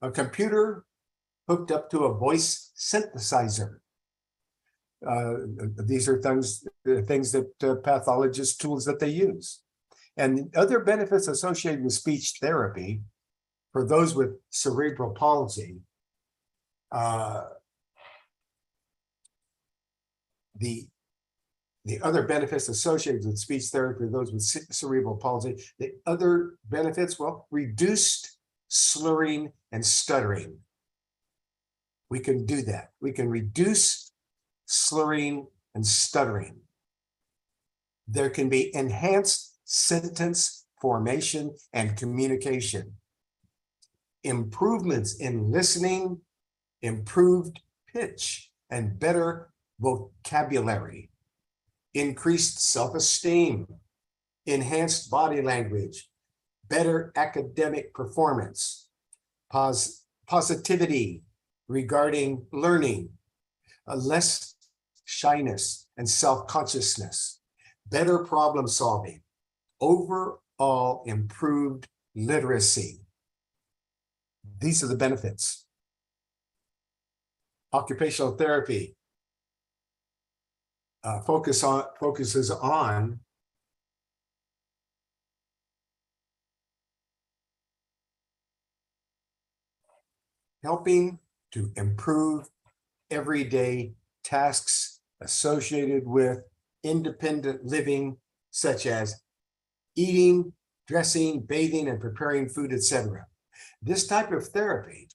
A computer hooked up to a voice synthesizer. These are things that pathologists, tools that they use. And other benefits associated with speech therapy for those with cerebral palsy, the other benefits associated with speech therapy for those with cerebral palsy, the other benefits, well, reduced slurring and stuttering. We can do that. We can reduce slurring and stuttering. There can be enhanced sentence formation and communication, improvements in listening, improved pitch, and better vocabulary, increased self-esteem, enhanced body language, better academic performance, positivity regarding learning, less shyness and self-consciousness, better problem solving, overall improved literacy. These are the benefits. Occupational therapy focuses on helping to improve everyday tasks associated with independent living, such as eating, dressing, bathing, and preparing food, etc. This type of therapy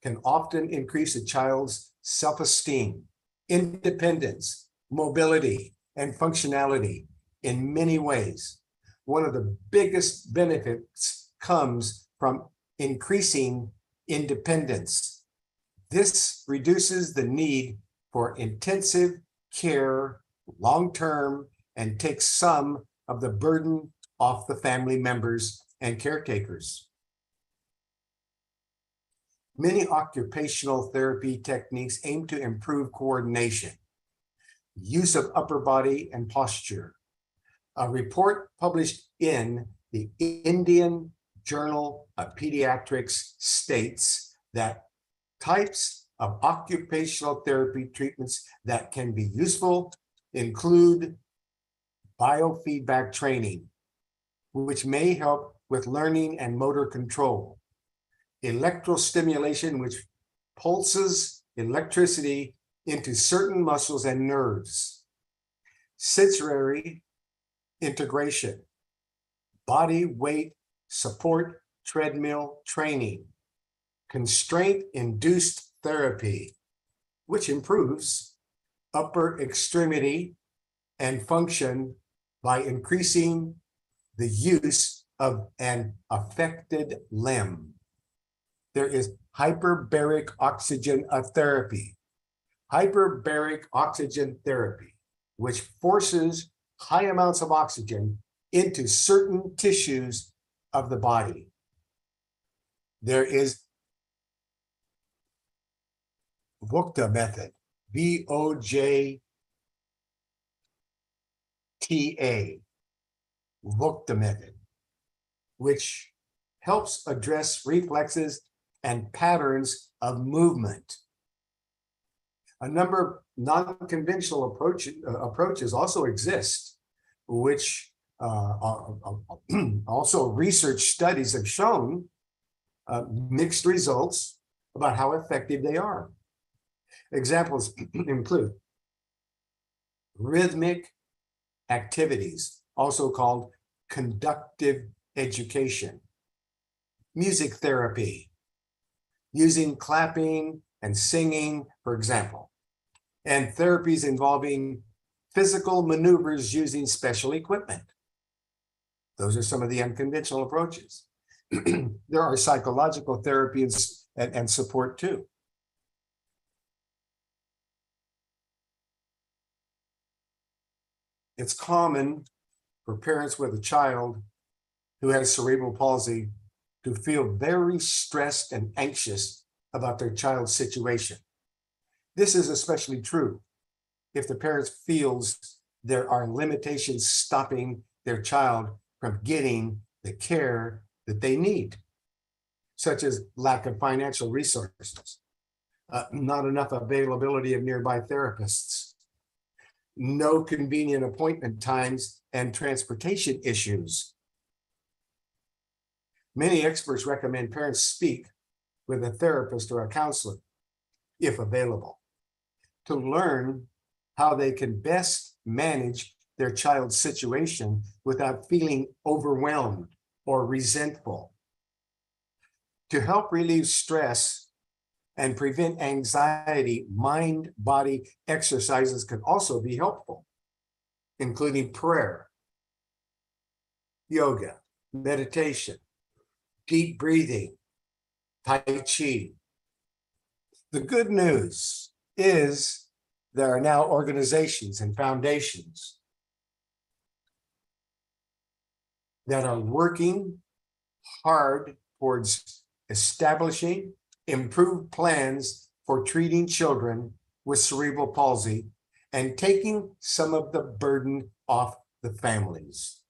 can often increase a child's self-esteem, independence, mobility, and functionality in many ways. One of the biggest benefits comes from increasing independence. This reduces the need for intensive care long-term and takes some of the burden off the family members and caretakers. Many occupational therapy techniques aim to improve coordination, use of upper body and posture. A report published in the Indian Journal of Pediatrics states that types of occupational therapy treatments that can be useful include biofeedback training, which may help with learning and motor control, electrostimulation, which pulses electricity into certain muscles and nerves, sensory integration, body weight support treadmill training, constraint-induced therapy, which improves upper extremity and function by increasing the use of an affected limb. There is hyperbaric oxygen therapy. Hyperbaric oxygen therapy, which forces high amounts of oxygen into certain tissues of the body. There is Vojta method, VOJTA, Vojta method, which helps address reflexes and patterns of movement. A number of non-conventional approaches also exist, which also research studies have shown mixed results about how effective they are. Examples include rhythmic activities, also called conductive education, music therapy, using clapping and singing, for example, and therapies involving physical maneuvers using special equipment. Those are some of the unconventional approaches. There are psychological therapies and support too. It's common for parents with a child who has cerebral palsy to feel very stressed and anxious about their child's situation. This is especially true if the parent feels there are limitations stopping their child from getting the care that they need, such as lack of financial resources, not enough availability of nearby therapists, no convenient appointment times, and transportation issues. Many experts recommend parents speak with a therapist or a counselor, if available, to learn how they can best manage their child's situation without feeling overwhelmed or resentful. To help relieve stress and prevent anxiety, mind-body exercises can also be helpful, including prayer, yoga, meditation, deep breathing, Tai Chi. The good news is there are now organizations and foundations that are working hard towards establishing improved plans for treating children with cerebral palsy and taking some of the burden off the families.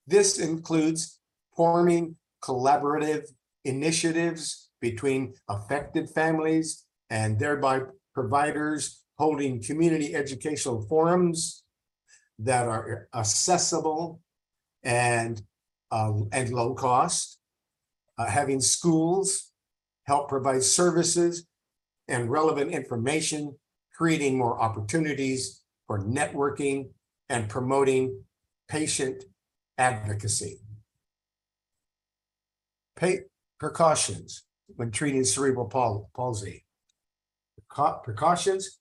This includes forming collaborative initiatives between affected families and thereby providers, holding community educational forums that are accessible and low cost, having schools help provide services and relevant information, creating more opportunities for networking and promoting patient advocacy. Precautions when treating cerebral palsy. Precautions.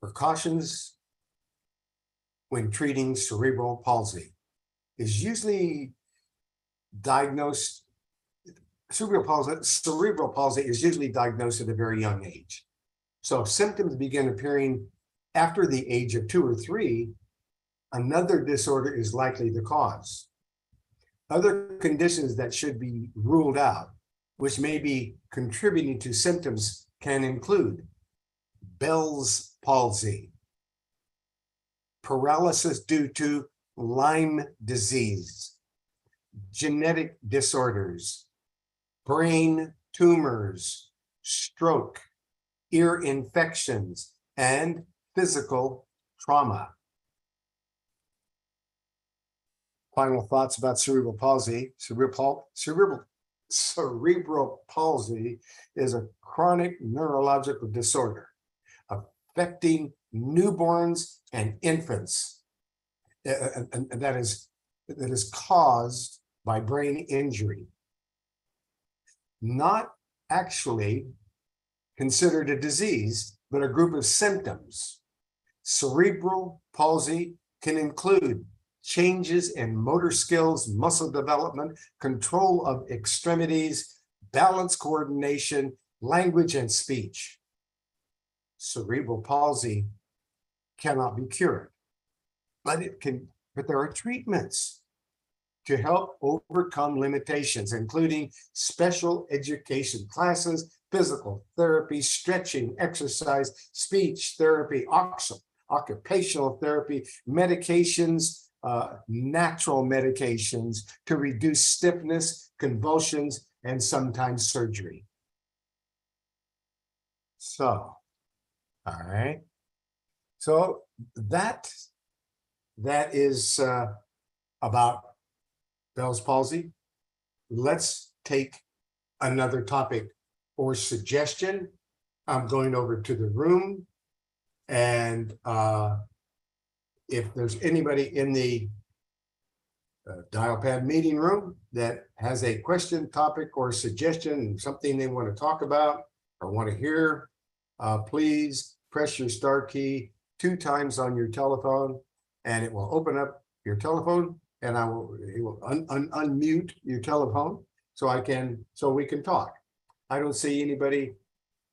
Precautions when treating cerebral palsy is usually diagnosed. Cerebral palsy is usually diagnosed at a very young age. So if symptoms begin appearing after the age of 2 or 3, another disorder is likely the cause. Other conditions that should be ruled out, which may be contributing to symptoms, can include Bell's palsy, paralysis due to Lyme disease, genetic disorders, brain tumors, stroke, ear infections, and physical trauma. Final thoughts about cerebral palsy. Cerebral palsy is a chronic neurological disorder affecting newborns and infants, and that is caused by brain injury. Not actually considered a disease, but a group of symptoms. Cerebral palsy can include changes in motor skills, muscle development, control of extremities, balance coordination, language, and speech. Cerebral palsy cannot be cured, but there are treatments to help overcome limitations, including special education classes, physical therapy, stretching, exercise, speech therapy, occupational therapy, medications, natural medications to reduce stiffness, convulsions, and sometimes surgery. So, all right. So that is about Bell's palsy. Let's take another topic or suggestion. I'm going over to the room, and if there's anybody in the dial pad meeting room that has a question, topic, or suggestion, something they want to talk about or want to hear, please press your star key 2 times on your telephone, and it will open up your telephone, and it will unmute your telephone so we can talk. I don't see anybody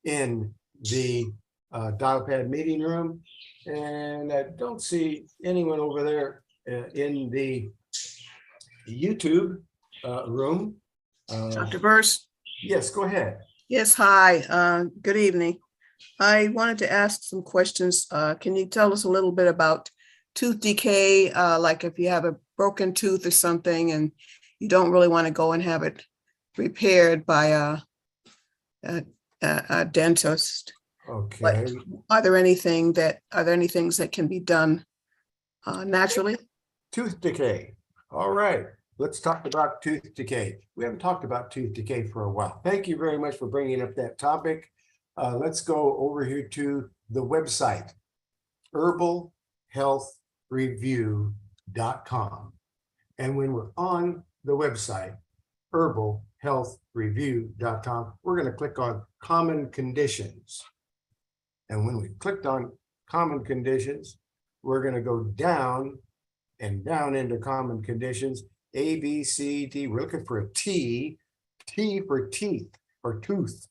in the dial pad meeting room, and I don't see anyone over there in the YouTube room. Dr. Burse? Yes, go ahead. Yes, hi. Good evening. I wanted to ask some questions. Can you tell us a little bit about tooth decay? Like if you have a broken tooth or something and you don't really want to go and have it repaired by a dentist. Okay. But are there any things that can be done naturally? Tooth decay. All right. let's talk about tooth decay. We haven't talked about tooth decay for a while. Thank you very much for bringing up that topic. Let's go over here to the website, herbalhealthreview.com. And when we're on the website, herbalhealthreview.com, we're going to click on common conditions. And when we clicked on common conditions, we're going to go down and down into common conditions, A, B, C, D. We're looking for a T, T for teeth or tooth.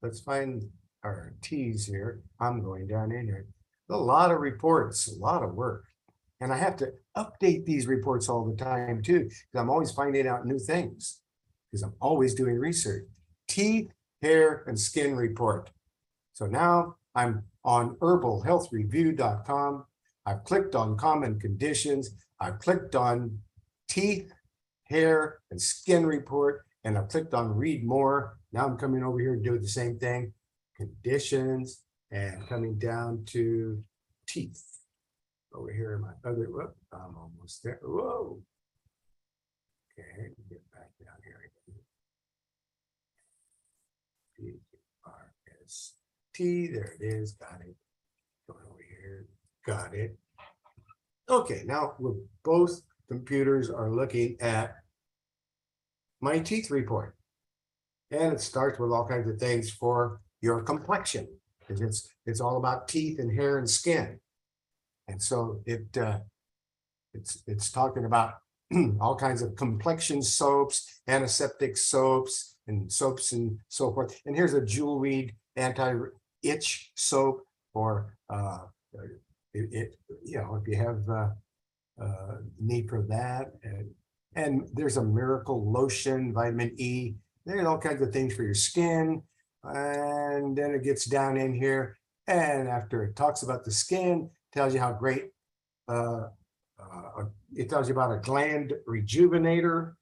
Let's find our T's here. I'm going down in here. A lot of reports, a lot of work. And I have to update these reports all the time too, because I'm always finding out new things, because I'm always doing research. Teeth, hair, and skin report. So now I'm on herbalhealthreview.com. I've clicked on common conditions. I've clicked on teeth, hair, and skin report, and I've clicked on read more. Now I'm coming over here and doing the same thing, conditions, and coming down to teeth. Over here in my other, whoop, I'm almost there. Whoa. Okay, get back down here again. T, there it is, got it. Going over here, got it. Okay, now we're both computers are looking at my teeth report. And it starts with all kinds of things for your complexion, because it's all about teeth and hair and skin. And so it's talking about all kinds of complexion soaps, antiseptic soaps, and soaps and so forth. And here's a jewelweed anti-itch soap, or if you have need for that. And there's a miracle lotion, vitamin E. There's all kinds of things for your skin. And then it gets down in here. And after it talks about the skin, tells you how great, it tells you about a gland rejuvenator.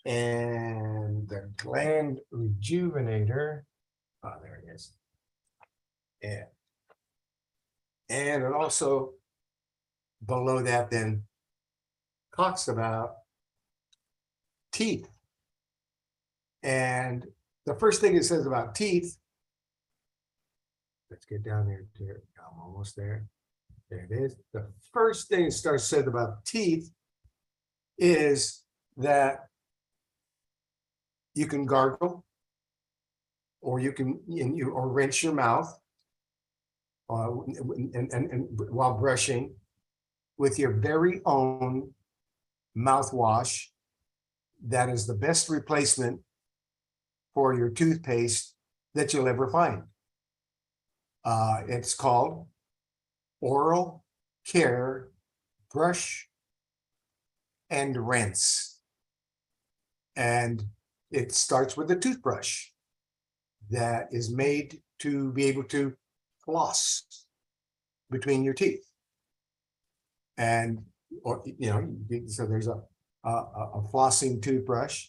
And the gland rejuvenator, oh, there it is. And it also, below that, then talks about teeth. And the first thing it says about teeth, let's get down there to it. I'm almost there. There it is. The first thing it said about teeth is that you can gargle, or you can or rinse your mouth and while brushing with your very own mouthwash. That is the best replacement for your toothpaste that you'll ever find. It's called Oral Care Brush and Rinse. And it starts with a toothbrush that is made to be able to floss between your teeth. And, so there's a flossing toothbrush.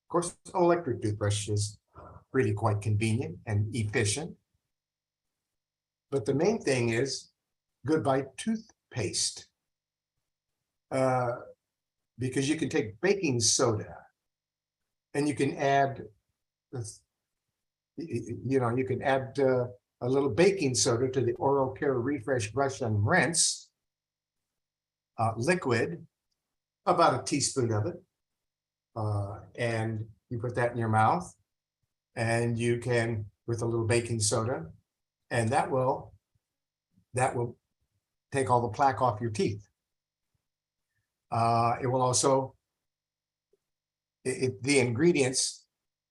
Of course, electric toothbrush is really quite convenient and efficient. But the main thing is goodbye toothpaste. Because you can take baking soda and you can add, you can add a little baking soda to the Oral Care Refresh Brush and Rinse liquid, about a teaspoon of it. And you put that in your mouth, and you can, with a little baking soda, and that will take all the plaque off your teeth. It will also, the ingredients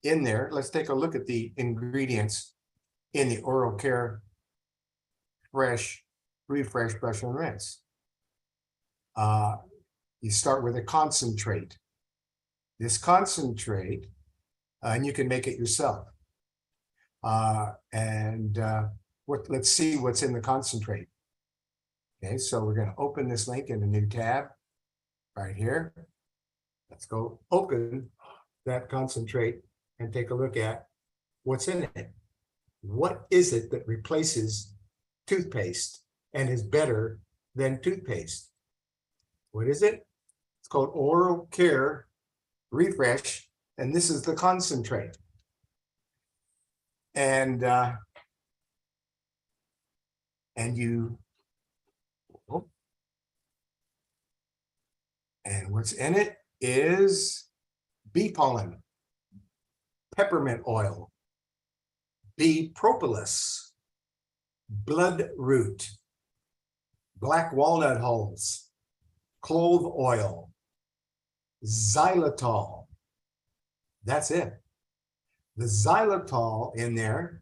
in there, let's take a look at the ingredients in the Oral Care Refresh Brush and Rinse. You start with a concentrate. This concentrate, and you can make it yourself. Let's see what's in the concentrate. Okay, so we're going to open this link in a new tab right here. Let's go open that concentrate and take a look at what's in it. What is it that replaces toothpaste and is better than toothpaste? What is it? It's called Oral Care Refresh, and this is the concentrate. And you, oh, and what's in it is bee pollen, peppermint oil, bee propolis, blood root, black walnut hulls, clove oil, xylitol. That's it. The xylitol in there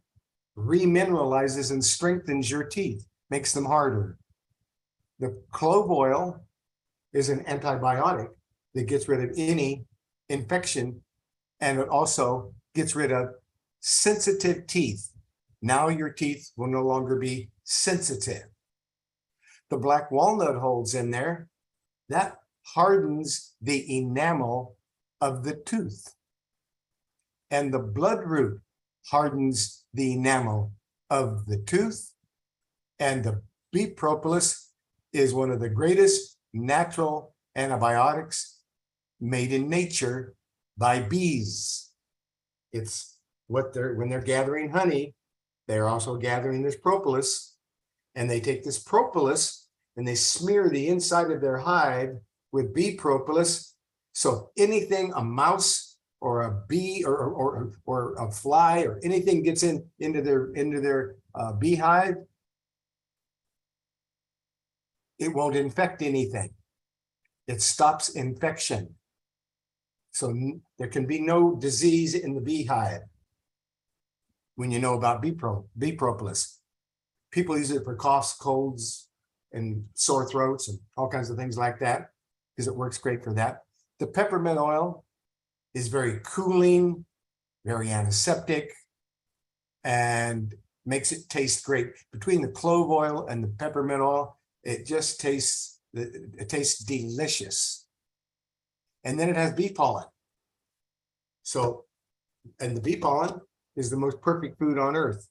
remineralizes and strengthens your teeth, makes them harder. The clove oil is an antibiotic that gets rid of any infection, and it also gets rid of sensitive teeth. Now your teeth will no longer be sensitive. The black walnut hulls in there, that hardens the enamel of the tooth. And the blood root hardens the enamel of the tooth. And the bee propolis is one of the greatest natural antibiotics made in nature by bees. It's what when they're gathering honey, they're also gathering this propolis, and they take this propolis and they smear the inside of their hive with bee propolis. So anything, a mouse or a bee or a fly or anything gets into their beehive, it won't infect anything. It stops infection. So there can be no disease in the beehive when you know about bee propolis. People use it for coughs, colds, and sore throats and all kinds of things like that because it works great for that. The peppermint oil is very cooling, very antiseptic, and makes it taste great. Between the clove oil and the peppermint oil, it just tastes delicious. And then it has bee pollen. So, and the bee pollen is the most perfect food on earth.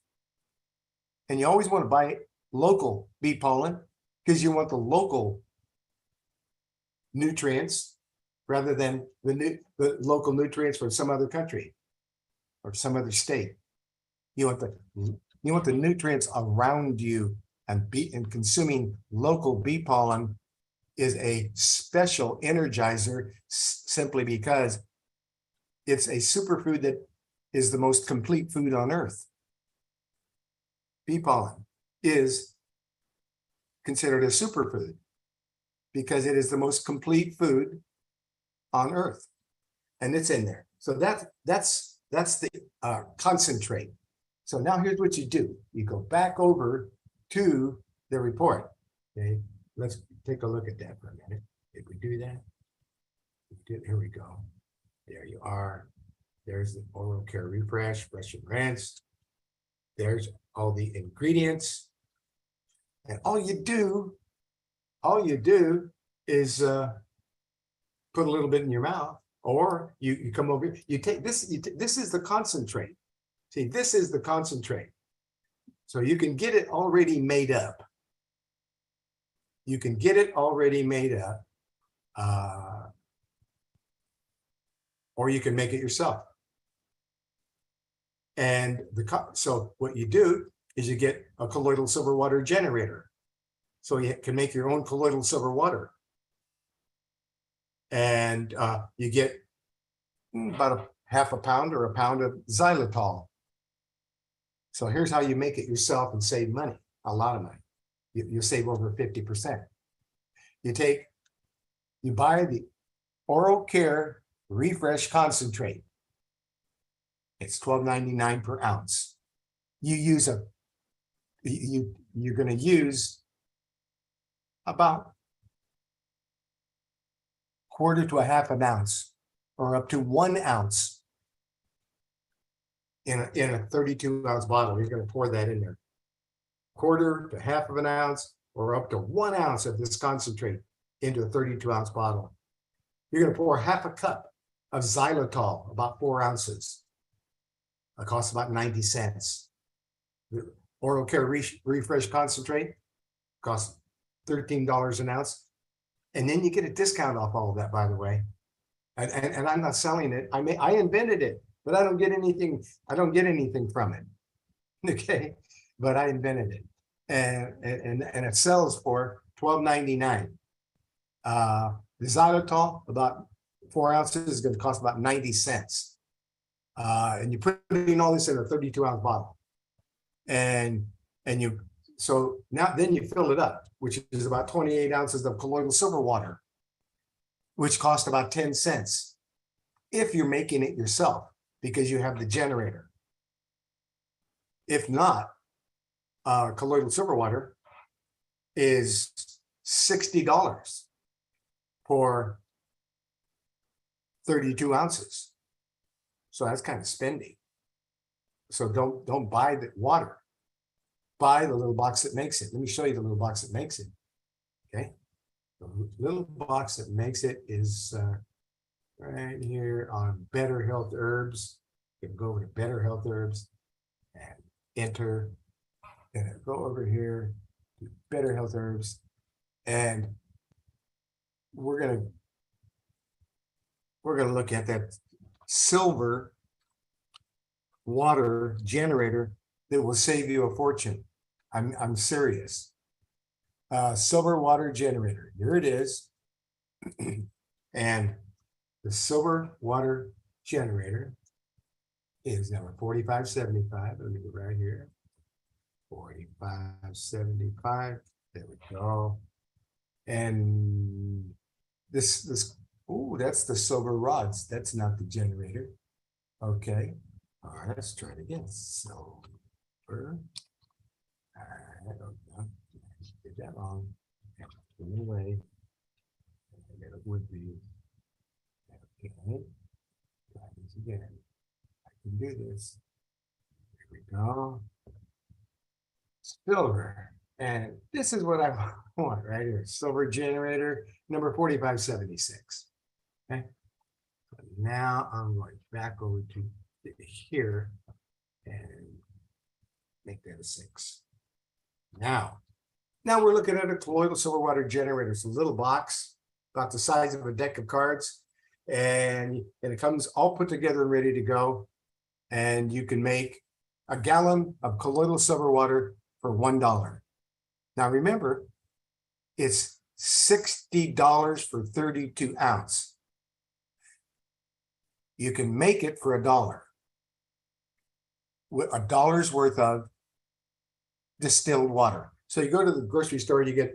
And you always want to buy local bee pollen because you want the local nutrients rather than the local nutrients from some other country or some other state. You want the nutrients around you, and consuming local bee pollen is a special energizer simply because it's a superfood that is the most complete food on earth. Bee pollen is considered a superfood because it is the most complete food on earth, and it's in there. So that's the concentrate. So now here's what you do. You go back over to the report. Okay, let's take a look at that for a minute. Did we do that? Here we go. There you are. There's the oral care refresh, brush and rinse. There's all the ingredients. And all you do is put a little bit in your mouth, or you come over, you take this, this is the concentrate. See, this is the concentrate. So you can get it already made up. You can get it already made up, or you can make it yourself. And so what you do is you get a colloidal silver water generator. So you can make your own colloidal silver water. And you get about a half a pound or a pound of xylitol. So here's how you make it yourself and save money, a lot of money. You save over 50%. You buy the Oral Care Refresh Concentrate. It's $12.99 per ounce. You're going to use about quarter to a half an ounce or up to 1 ounce in a 32 ounce bottle. You're going to pour that in there. Quarter to half of an ounce or up to 1 ounce of this concentrate into a 32 ounce bottle. You're going to pour half a cup of xylitol, about 4 ounces. It costs about 90 cents. The Oral Care Refresh Concentrate costs $13 an ounce. And then you get a discount off all of that, by the way. And I'm not selling it. I invented it, but I don't get anything. I don't get anything from it. Okay, but I invented it, and it sells for $12.99. The xylitol, about 4 ounces, is going to cost about 90 cents. And you put in all this in a 32-ounce bottle, and you so now then you fill it up, which is about 28 ounces of colloidal silver water, which cost about 10 cents if you're making it yourself because you have the generator. If not, colloidal silver water is $60 for 32 ounces. So that's kind of spendy. So don't buy the water. Buy the little box that makes it. Let me show you the little box that makes it. Okay. The little box that makes it is right here on Better Health Herbs. You can go over to Better Health Herbs and enter, and go over here to Better Health Herbs, and we're gonna look at that silver water generator that will save you a fortune. I'm serious. Silver water generator. Here it is. And the silver water generator is number 4575. Let me go right here. 4575. There we go. And this, oh, that's the silver rods. That's not the generator. Okay. All right, let's try it again. Silver. I don't know. Did that wrong. Anyway, it would be. Okay. Try this again. I can do this. Here we go. Silver. And this is what I want right here. Silver generator number 4576. Okay. So now I'm going back over to here and make that a 6. Now we're looking at a colloidal silver water generator. It's a little box about the size of a deck of cards, and it comes all put together and ready to go. And you can make a gallon of colloidal silver water for $1. Now remember, it's $60 for 32 ounce. You can make it for $1. With $1 worth of distilled water. So you go to the grocery store, you get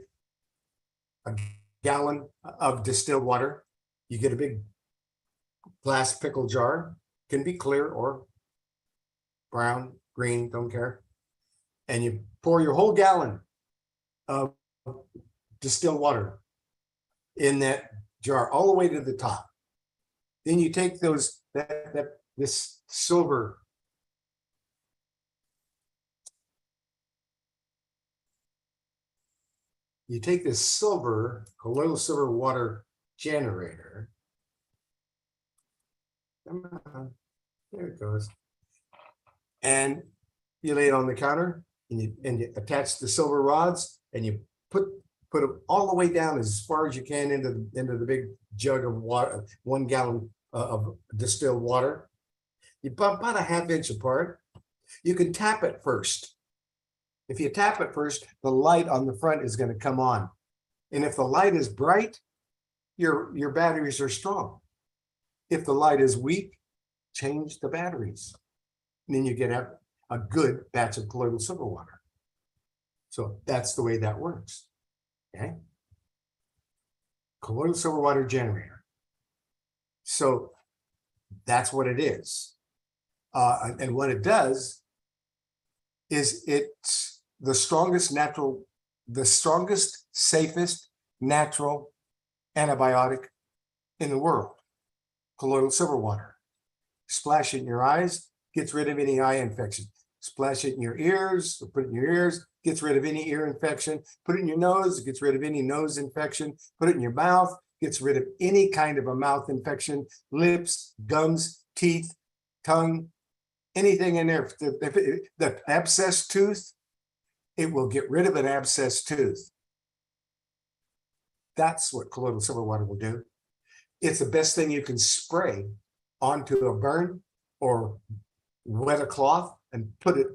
a gallon of distilled water. You get a big glass pickle jar, can be clear or brown, green, don't care. And you pour your whole gallon of distilled water in that jar all the way to the top. Then you take this silver colloidal silver water generator. Come on, there it goes. And you lay it on the counter, and you attach the silver rods, and you put them all the way down as far as you can into the big jug of water, 1 gallon of distilled water. You put about a ½ inch apart. You can tap it first. If you tap it first, the light on the front is going to come on. And if the light is bright, your batteries are strong. If the light is weak, change the batteries. And then you get a good batch of colloidal silver water. So that's the way that works. Okay. Colloidal silver water generator. So that's what it is. And what it does is it's the strongest, safest natural antibiotic in the world. Colloidal silver water. Splash it in your eyes, gets rid of any eye infection. Splash it in your ears, or put it in your ears, gets rid of any ear infection. Put it in your nose, gets rid of any nose infection. Put it in your mouth, gets rid of any kind of a mouth infection, lips, gums, teeth, tongue, anything in there. The abscess tooth, it will get rid of an abscess tooth. That's what colloidal silver water will do. It's the best thing you can spray onto a burn or wet a cloth and put it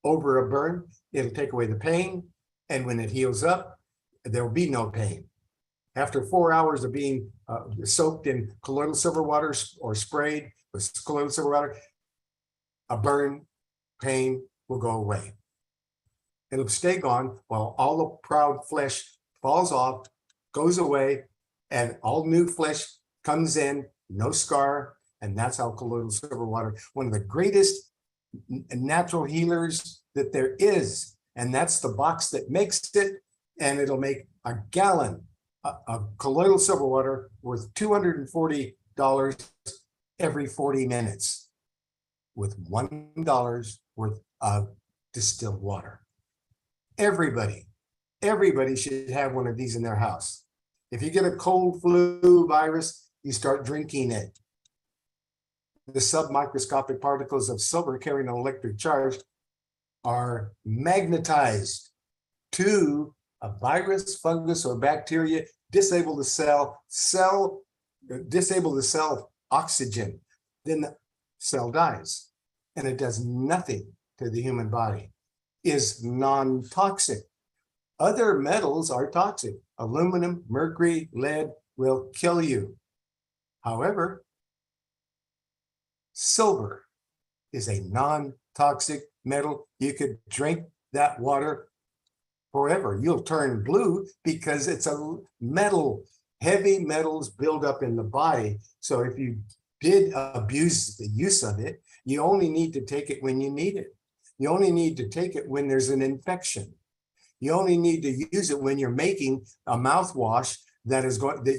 over a burn. It'll take away the pain. And when it heals up, there'll be no pain. After 4 hours of being soaked in colloidal silver water or sprayed with colloidal silver water, a burn, pain will go away. It'll stay gone while all the proud flesh falls off, goes away, and all new flesh comes in, no scar. And that's how colloidal silver water, one of the greatest natural healers that there is. And that's the box that makes it. And it'll make a gallon of colloidal silver water worth $240 every 40 minutes with $1 worth of distilled water. Everybody should have one of these in their house. If you get a cold, flu, virus, you start drinking it. The submicroscopic particles of silver carrying an electric charge are magnetized to a virus, fungus, or bacteria, disable the cell oxygen, then the cell dies, and it does nothing to the human body. Is non-toxic. Other metals are toxic. Aluminum, mercury, lead will kill you. However, silver is a non-toxic metal. You could drink that water forever. You'll turn blue because it's a metal. Heavy metals build up in the body. So if you did abuse the use of it, you only need to take it when you need it. You only need to take it when there's an infection. You only need to use it when you're making a mouthwash that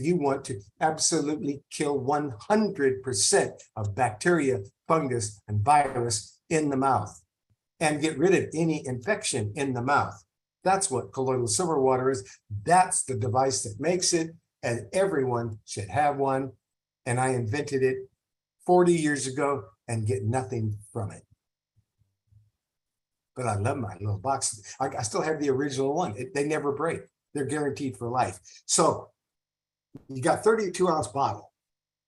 you want to absolutely kill 100% of bacteria, fungus, and virus in the mouth and get rid of any infection in the mouth. That's what colloidal silver water is. That's the device that makes it, and everyone should have one. And I invented it 40 years ago and get nothing from it. But I love my little box. I still have the original one. They never break. They're guaranteed for life. So you got 32-ounce bottle.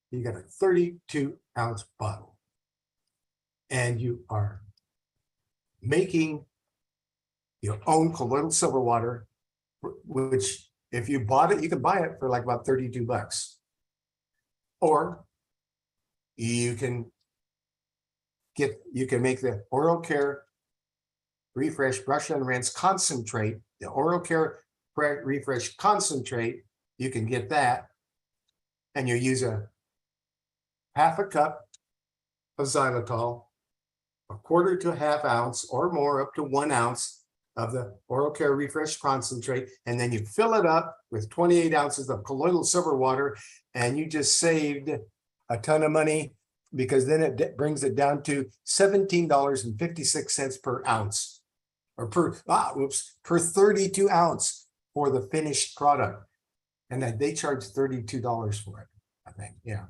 You got a 32-ounce bottle. And you are making your own colloidal silver water, which if you bought it, you can buy it for like about $32. Or you can make the oral care refresh brush and rinse concentrate, the oral care refresh concentrate. You can get that, and you use a half a cup of xylitol, a quarter to a half ounce or more, up to 1 ounce of the oral care refresh concentrate, and then you fill it up with 28 ounces of colloidal silver water, and you just saved a ton of money, because then it brings it down to $17.56 per ounce, or per 32 ounce for the finished product. And then they charge $32 for it, I think. Yeah.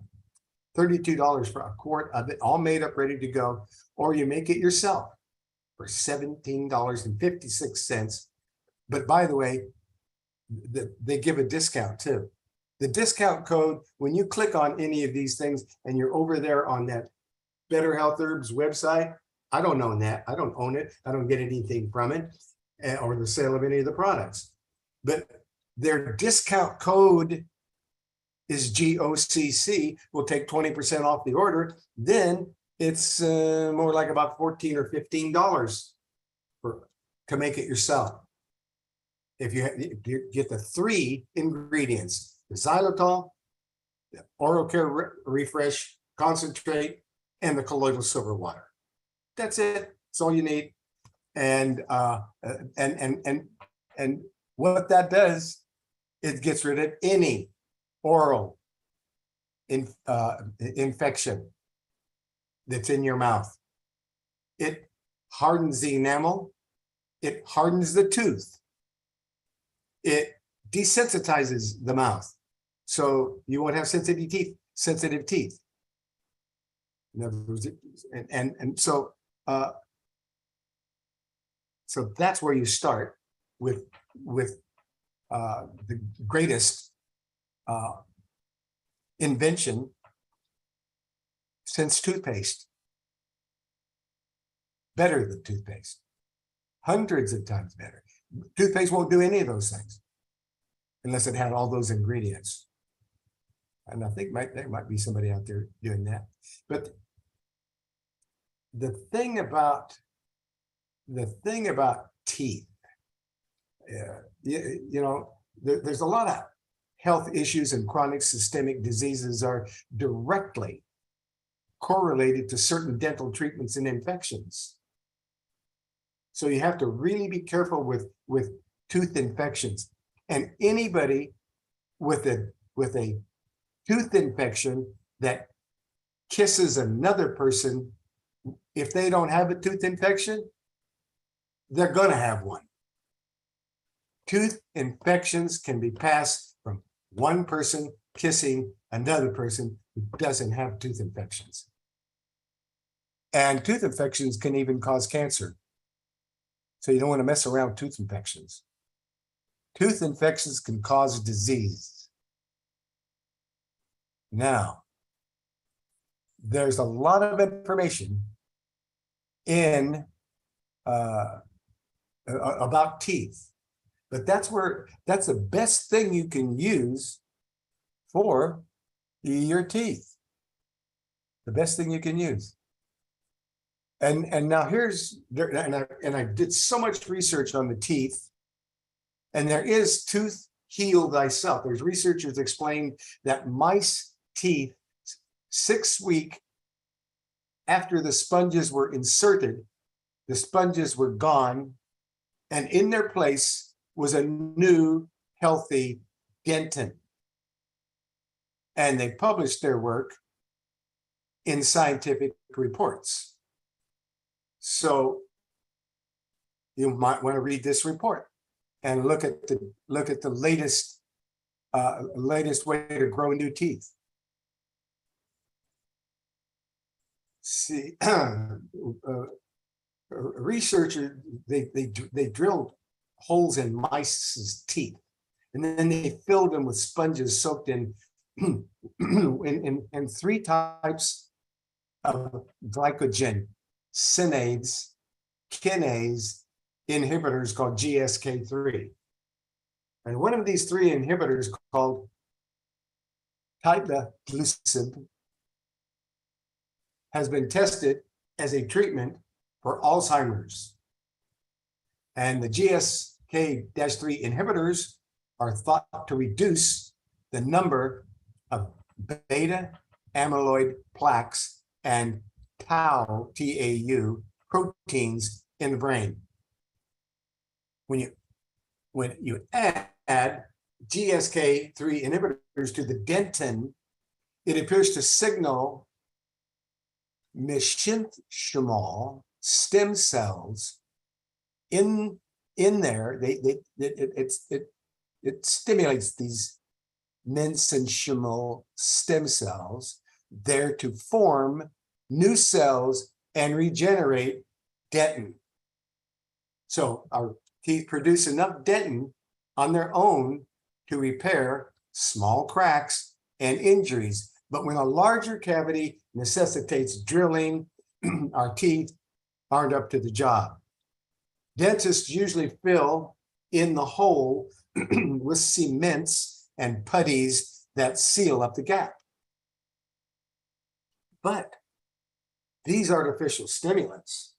$32 for a quart of it, all made up, ready to go. Or you make it yourself for $17.56. But by the way, they give a discount too. The discount code, when you click on any of these things and you're over there on that Better Health Herbs website, I don't own that. I don't own it. I don't get anything from it or the sale of any of the products. But their discount code is GOCC, will take 20% off the order. Then it's more like about $14 or $15 to make it yourself. If you get the 3 ingredients, the xylitol, the oral care refresh concentrate, and the colloidal silver water. That's it. That's all you need. And what that does, it gets rid of any oral infection that's in your mouth. It hardens the enamel. It hardens the tooth. It desensitizes the mouth, so you won't have sensitive teeth. In other words, so that's where you start with the greatest invention since toothpaste. Better than toothpaste. Hundreds of times better. Toothpaste won't do any of those things unless it had all those ingredients. And I think there might be somebody out there doing that. But the thing about teeth, you know, there's a lot of health issues, and chronic systemic diseases are directly correlated to certain dental treatments and infections. So you have to really be careful with tooth infections. And anybody with a tooth infection that kisses another person, if they don't have a tooth infection, they're going to have one. Tooth infections can be passed from one person kissing another person who doesn't have tooth infections. And tooth infections can even cause cancer. So you don't want to mess around with tooth infections. Tooth infections can cause disease. Now, there's a lot of information in about teeth, but that's the best thing you can use for your teeth. The best thing you can use. And now I did so much research on the teeth, and there is tooth heal thyself. There's researchers explained that mice teeth 6 weeks after the sponges were inserted, the sponges were gone, and in their place was a new healthy dentin. And they published their work in scientific reports. So you might want to read this report and look at the latest way to grow new teeth. See, researchers they drilled holes in mice's teeth, and then they filled them with sponges soaked in in 3 types of glycogen synase kinase inhibitors called GSK3. And one of these 3 inhibitors called titlaglucid has been tested as a treatment for Alzheimer's. And the GSK-3 inhibitors are thought to reduce the number of beta amyloid plaques and tau, T-A-U, proteins in the brain. When you add GSK-3 inhibitors to the dentin, it appears to signal mesenchymal stem cells in there. It stimulates these mesenchymal stem cells there to form new cells and regenerate dentin. So our teeth produce enough dentin on their own to repair small cracks and injuries. But when a larger cavity necessitates drilling, our teeth aren't up to the job. Dentists usually fill in the hole with cements and putties that seal up the gap. But these artificial stimulants,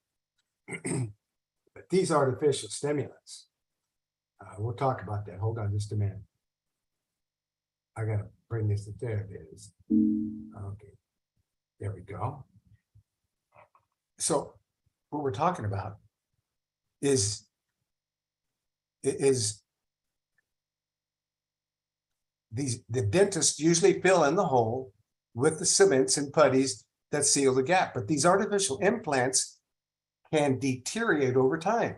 we'll talk about that. Hold on just a minute. I got to bring this, there it is. Okay, there we go. So what we're talking about is the dentists usually fill in the hole with the cements and putties that seal the gap. But these artificial implants can deteriorate over time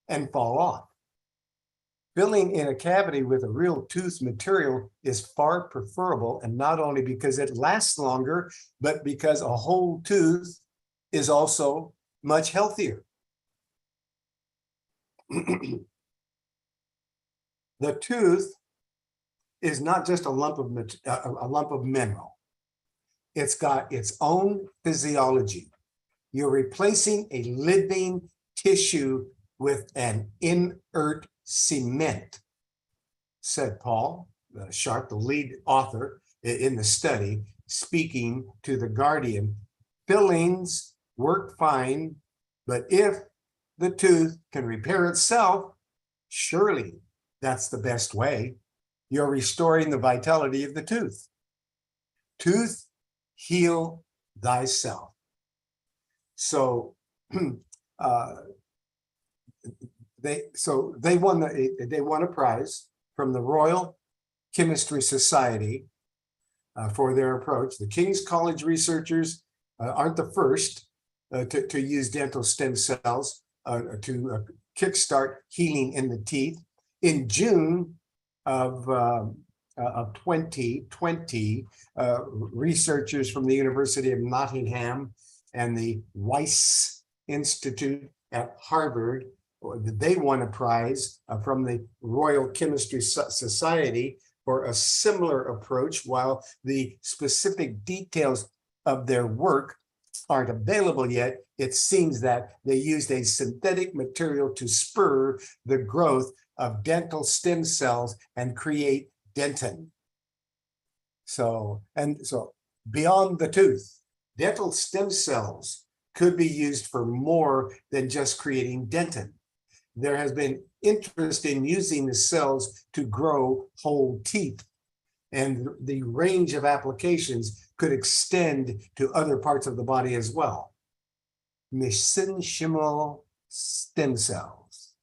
and fall off. Filling in a cavity with a real tooth material is far preferable, and not only because it lasts longer, but because a whole tooth is also much healthier. The tooth is not just a lump of a lump of mineral. It's got its own physiology. You're replacing a living tissue with an inert cement, said Paul Sharp, the lead author in the study, speaking to The Guardian. Fillings work fine, but if the tooth can repair itself, surely that's the best way. You're restoring the vitality of the tooth. Tooth, heal thyself. So they won a prize from the Royal Chemistry Society for their approach. The King's College researchers aren't the first to use dental stem cells to kickstart healing in the teeth. In June of 2020, researchers from the University of Nottingham and the Weiss Institute at Harvard, they won a prize from the Royal Chemistry Society for a similar approach. While the specific details of their work aren't available yet, it seems that they used a synthetic material to spur the growth of dental stem cells and create dentin. So beyond the tooth, dental stem cells could be used for more than just creating dentin. There has been interest in using the cells to grow whole teeth, and the range of applications could extend to other parts of the body as well. Mesenchymal stem cells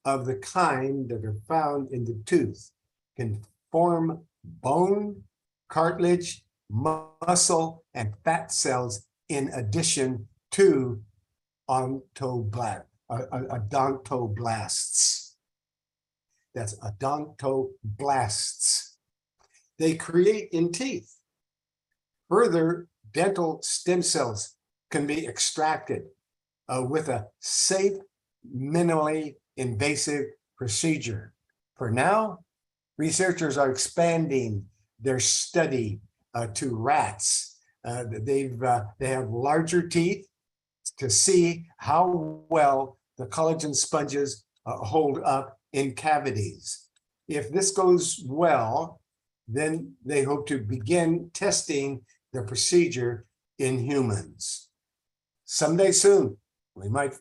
of the kind that are found in the tooth can form bone, cartilage, muscle, and fat cells in addition to odontoblasts. That's odontoblasts. They create in teeth. Further, dental stem cells can be extracted with a safe, minimally invasive procedure. For now, researchers are expanding their study to rats. They have larger teeth to see how well the collagen sponges hold up in cavities. If this goes well, then they hope to begin testing the procedure in humans. Someday soon, we might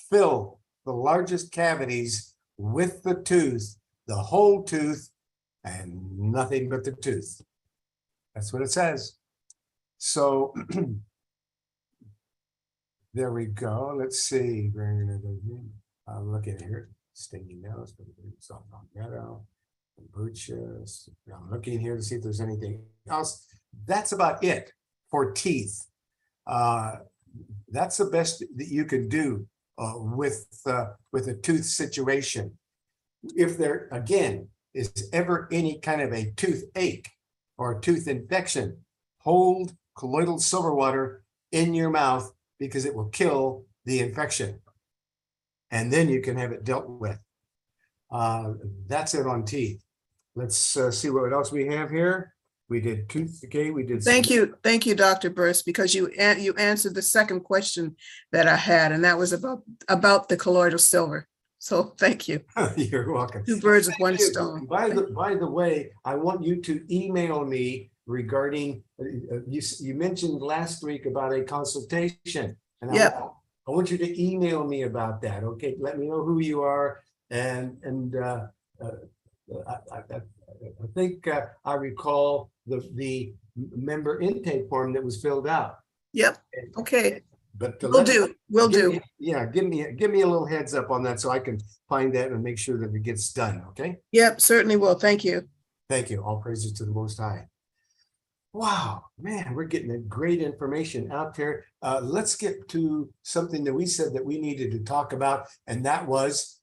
fill the largest cavities with the tooth, the whole tooth, and nothing but the tooth. That's what it says. So there we go. Let's see. Look at here. Stingy nose, soft on meadow, kombucha. I'm looking here to see if there's anything else. That's about it for teeth. That's the best that you can do with a tooth situation. If there, again, is ever any kind of a toothache or a tooth infection, hold colloidal silver water in your mouth because it will kill the infection. And then you can have it dealt with. That's it on teeth. Let's see what else we have here. We did tooth decay. We did. Thank you, Dr. Burst, because you answered the second question that I had, and that was about the colloidal silver. So thank you. You're welcome. Two birds with one stone. By the way, I want you to email me regarding you mentioned last week about a consultation, and I want you to email me about that. Okay, let me know who you are, and I think I recall the member intake form that was filled out. Yep. Okay. But We'll do. Give me a little heads up on that so I can find that and make sure that it gets done. Okay. Yep, certainly will. Thank you. Thank you. All praises to the Most High. Wow, man, we're getting a great information out there. Let's get to something that we said that we needed to talk about, and that was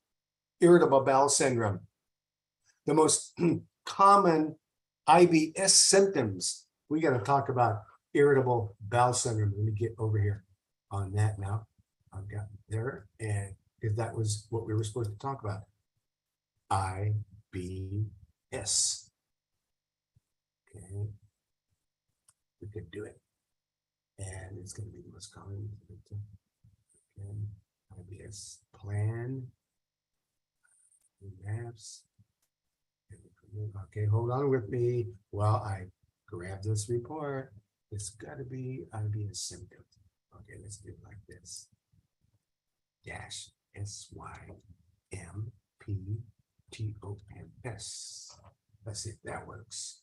irritable bowel syndrome. The most common IBS symptoms. We got to talk about irritable bowel syndrome. Let me get over here on that now. I've got there, and if that was what we were supposed to talk about. IBS. Okay. We could do it. And it's going to be the most common. Okay. IBS plan. Maps. Okay, hold on with me while I grab this report. It's got to be IBS symptoms. Okay, let's do it like this. Dash SYMPTONS. Let's see if that works.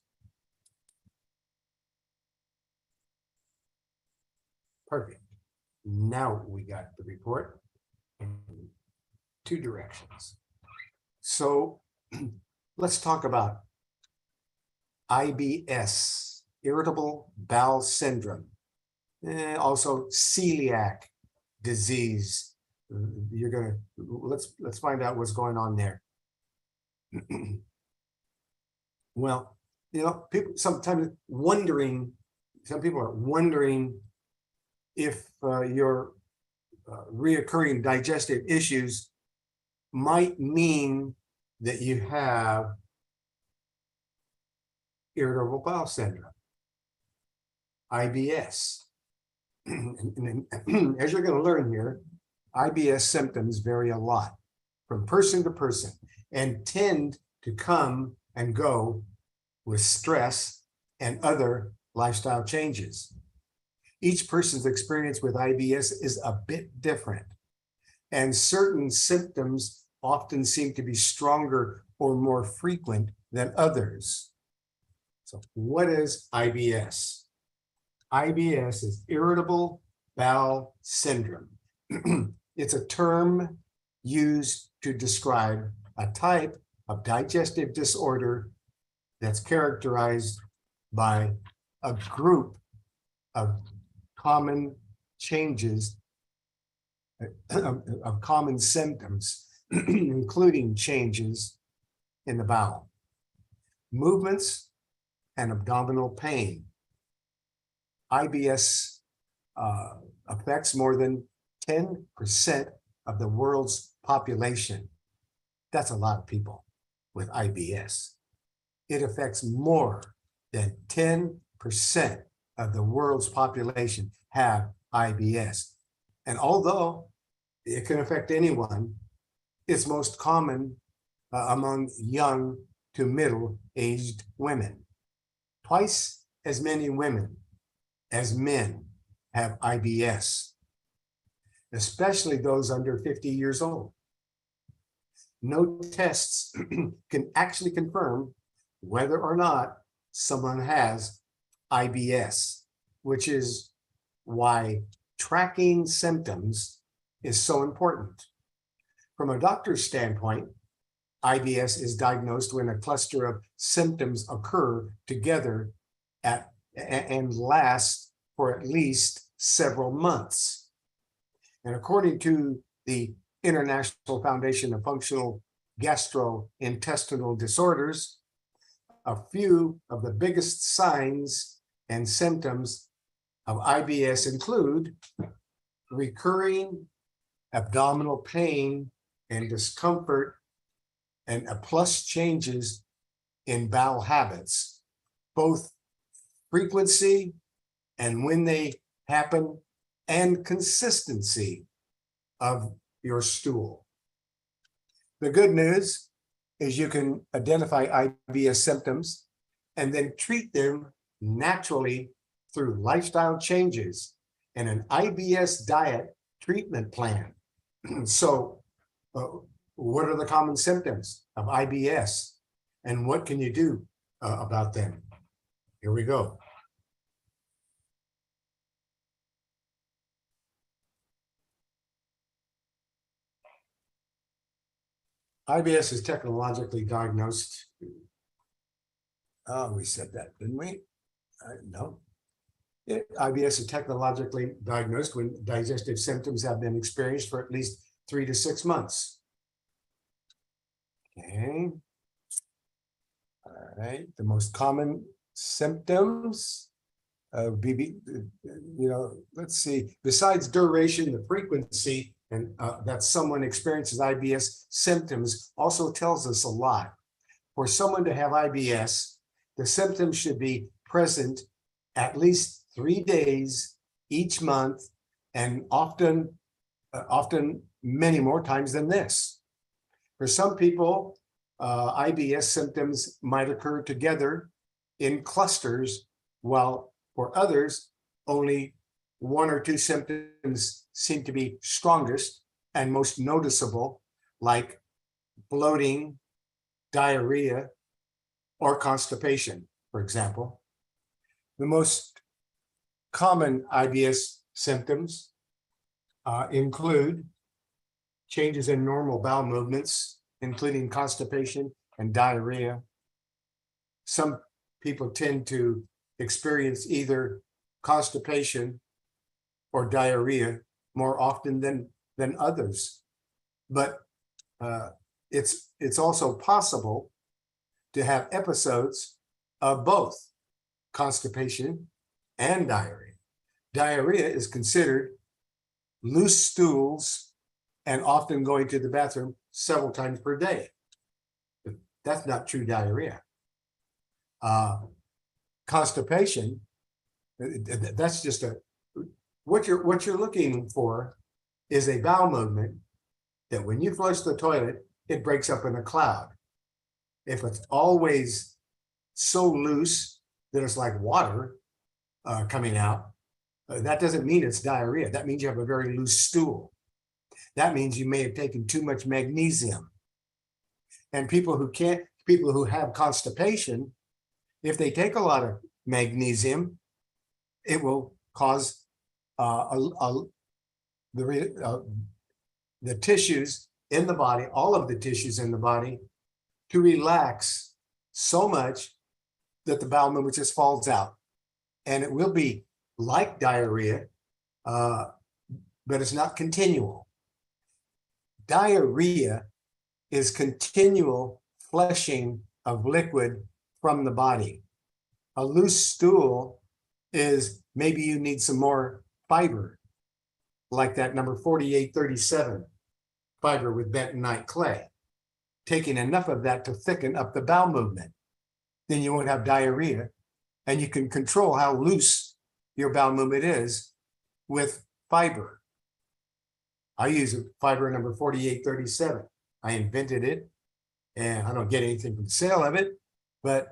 Perfect. Now we got the report in two directions. So let's talk about IBS, irritable bowel syndrome, also celiac disease. You're gonna let's find out what's going on there. Well, you know, people sometimes wondering. Some people are wondering if your reoccurring digestive issues might mean that you have irritable bowel syndrome, IBS. And as you're going to learn here, IBS symptoms vary a lot from person to person and tend to come and go with stress and other lifestyle changes. Each person's experience with IBS is a bit different, and certain symptoms often seem to be stronger or more frequent than others. So what is IBS? IBS is irritable bowel syndrome. It's a term used to describe a type of digestive disorder that's characterized by a group of common changes, of common symptoms, including changes in the bowel, movements, and abdominal pain. IBS affects more than 10% of the world's population. That's a lot of people with IBS. It affects more than 10% of the world's population have IBS. And although it can affect anyone, it's most common among young to middle-aged women. Twice as many women as men have IBS, especially those under 50 years old. No tests can actually confirm whether or not someone has IBS, which is why tracking symptoms is so important. From a doctor's standpoint, IBS is diagnosed when a cluster of symptoms occur together and last for at least several months. And according to the International Foundation of Functional Gastrointestinal Disorders, a few of the biggest signs and symptoms of IBS include recurring abdominal pain and discomfort, and plus changes in bowel habits, both frequency and when they happen, and consistency of your stool. The good news is you can identify IBS symptoms and then treat them naturally through lifestyle changes and an IBS diet treatment plan. So what are the common symptoms of IBS and what can you do about them? Here we go. IBS is technologically diagnosed. Oh, we said that, didn't we? No. IBS is technologically diagnosed when digestive symptoms have been experienced for at least 3 to 6 months. Okay. All right. The most common symptoms of let's see, besides duration, the frequency and that someone experiences IBS symptoms also tells us a lot. For someone to have IBS, the symptoms should be present at least 3 days each month, and often many more times than this. For some people, IBS symptoms might occur together in clusters, while for others, only 1 or 2 symptoms seem to be strongest and most noticeable, like bloating, diarrhea, or constipation, for example. The most common IBS symptoms include changes in normal bowel movements, including constipation and diarrhea. Some people tend to experience either constipation or diarrhea more often than others. But it's also possible to have episodes of both constipation and diarrhea. Diarrhea is considered loose stools and often going to the bathroom several times per day. But that's not true diarrhea. Constipation, that's just what you're looking for is a bowel movement that when you flush the toilet, it breaks up in a cloud. If it's always so loose that it's like water coming out, that doesn't mean it's diarrhea. That means you have a very loose stool. That means you may have taken too much magnesium. And people who have constipation, if they take a lot of magnesium, it will cause the tissues in the body, all of the tissues in the body, to relax so much that the bowel movement just falls out. And it will be like diarrhea, but it's not continual. Diarrhea is continual flushing of liquid from the body. A loose stool is maybe you need some more fiber, like that number 4837 fiber with bentonite clay. Taking enough of that to thicken up the bowel movement. Then you won't have diarrhea, and you can control how loose your bowel movement is with fiber. I use fiber number 4837. I invented it, and I don't get anything from the sale of it, but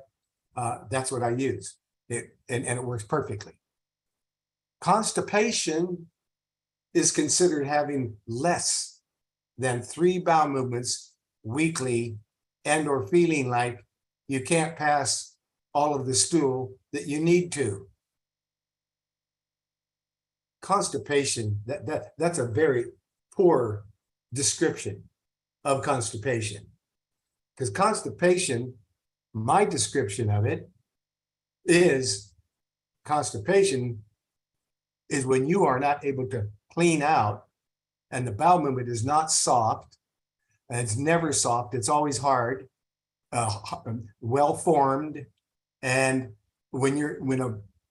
that's what I use. And it works perfectly. Constipation is considered having less than 3 bowel movements weekly, and or feeling like you can't pass all of the stool that you need to. Constipation, that's a very poor description of constipation. Because constipation, my description of it is constipation is when you are not able to clean out and the bowel movement is not soft, and it's never soft, it's always hard, well formed, and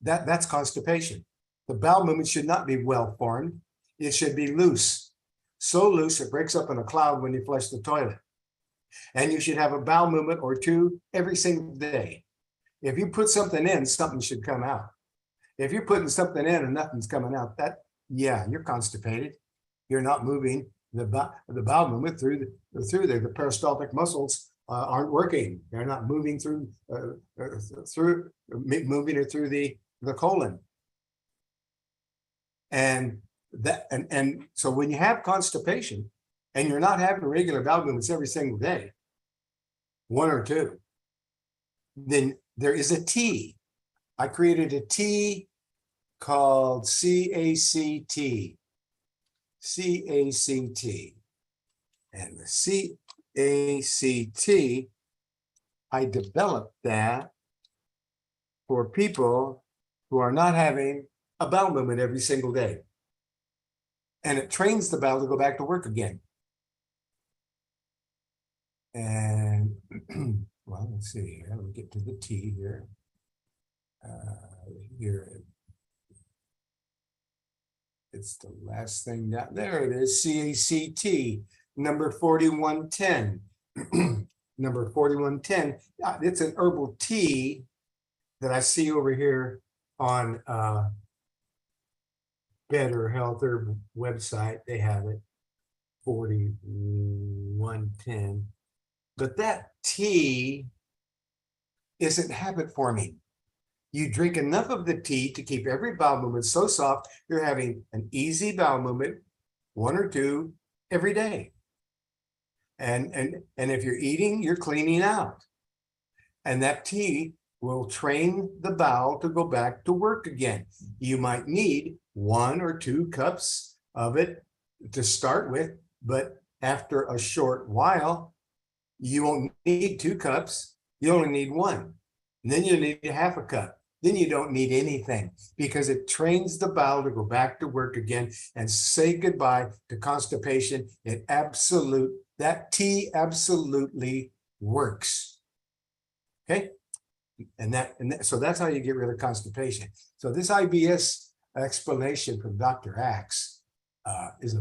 that's constipation. The bowel movement should not be well formed, it should be loose. So loose it breaks up in a cloud when you flush the toilet. And you should have a bowel movement or 2 every single day. If you put something in, something should come out. If you're putting something in and nothing's coming out, you're constipated. You're not moving the bowel movement through the peristaltic muscles aren't working. They're not moving moving it through the colon. And so when you have constipation and you're not having regular bowel movements every single day, 1 or 2, then there is a tea. I created a tea called CACT. CACT. And the CACT, I developed that for people who are not having a bowel movement every single day. And it trains the bowel to go back to work again. And well, let's see here. Let me get to the T here. Here it's the last thing down there. It is CACT number 4110. Number 4110. It's an herbal tea that I see over here on Better Healthier website. They have it 4110. But that tea isn't habit forming. You drink enough of the tea to keep every bowel movement so soft, you're having an easy bowel movement, 1 or 2 every day. And if you're eating, you're cleaning out. And that tea will train the bowel to go back to work again. You might need 1 or 2 cups of it to start with, but after a short while, you won't need 2 cups. You only need 1. And then you need half a cup. Then you don't need anything because it trains the bowel to go back to work again and say goodbye to constipation. That tea absolutely works. Okay. So that's how you get rid of constipation. So this IBS explanation from Dr. Axe is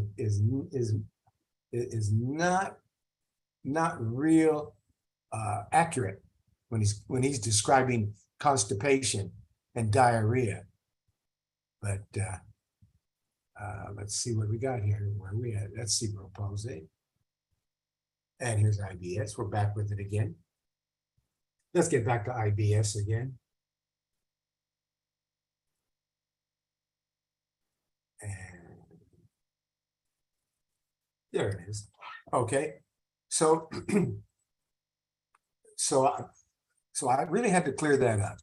not real accurate when he's describing constipation and diarrhea. But let's see what we got here. Where are we at? That's cerebral palsy. And here's IBS. We're back with it again. Let's get back to IBS again. And there it is. Okay. So I really had to clear that up.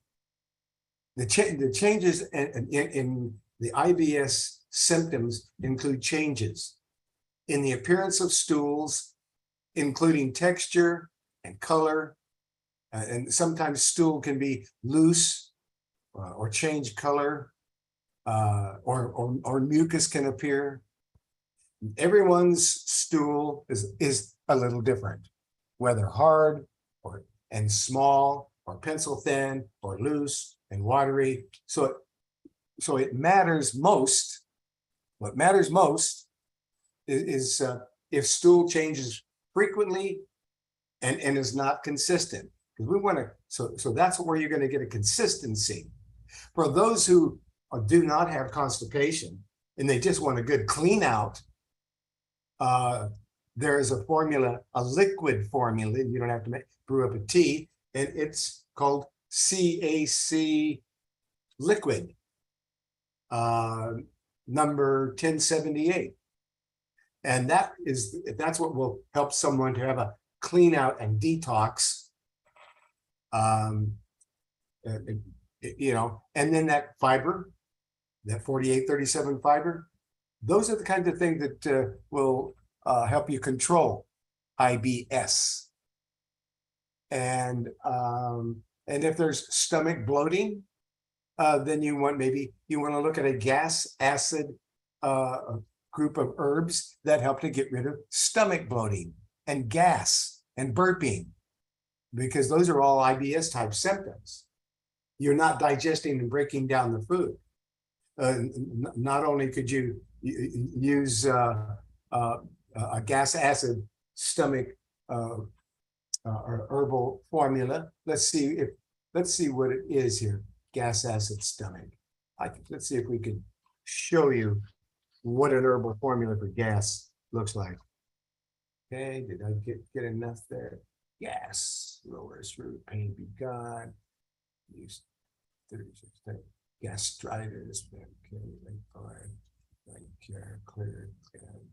The changes in the IBS symptoms include changes in the appearance of stools, including texture and color, and sometimes stool can be loose or change color, or mucus can appear. Everyone's stool is a little different, whether hard and small, or pencil thin, or loose and watery. So it matters most. What matters most is if stool changes frequently and is not consistent. Because we want to. So that's where you're going to get a consistency. For those who do not have constipation and they just want a good clean out, there is a formula, a liquid formula. You don't have to brew up a tea, and it's called CAC liquid, number 1078. And that's what will help someone to have a clean out and detox. And then that fiber, that 4837 fiber, those are the kinds of things that will help you control IBS. And if there's stomach bloating, then you want to look at a gas acid group of herbs that help to get rid of stomach bloating and gas and burping, because those are all IBS type symptoms. You're not digesting and breaking down the food. Not only could you use a gas acid stomach or herbal formula. Let's see what it is here. Gas acid stomach. Let's see if we can show you what an herbal formula for gas looks like. Okay, did I get enough there? Gas, lowers root, pain be gone. Use 36 gastritis. Okay, clear.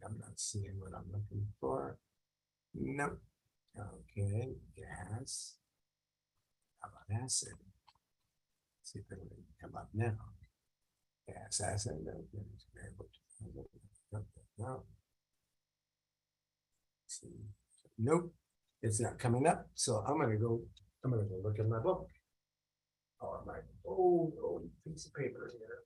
I'm not seeing what I'm looking for. Nope. Okay, gas. How about acid? Let's see if it'll come up now. Gas, acid. No. See. Nope, it's not coming up. So I'm gonna go look in my book. Oh, my old piece of paper here.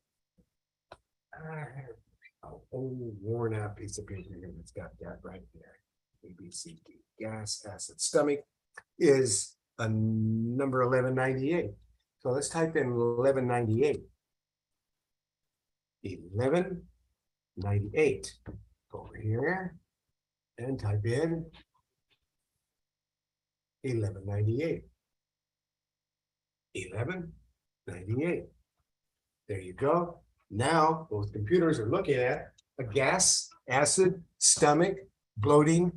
I have an old worn out piece of paper here that's got that right there. ABCD. Gas, acid, stomach is a number 1198. So let's type in 1198. 1198. Go over here and type in 1198. 11 98. There you go. Now, both computers are looking at a gas, acid, stomach, bloating,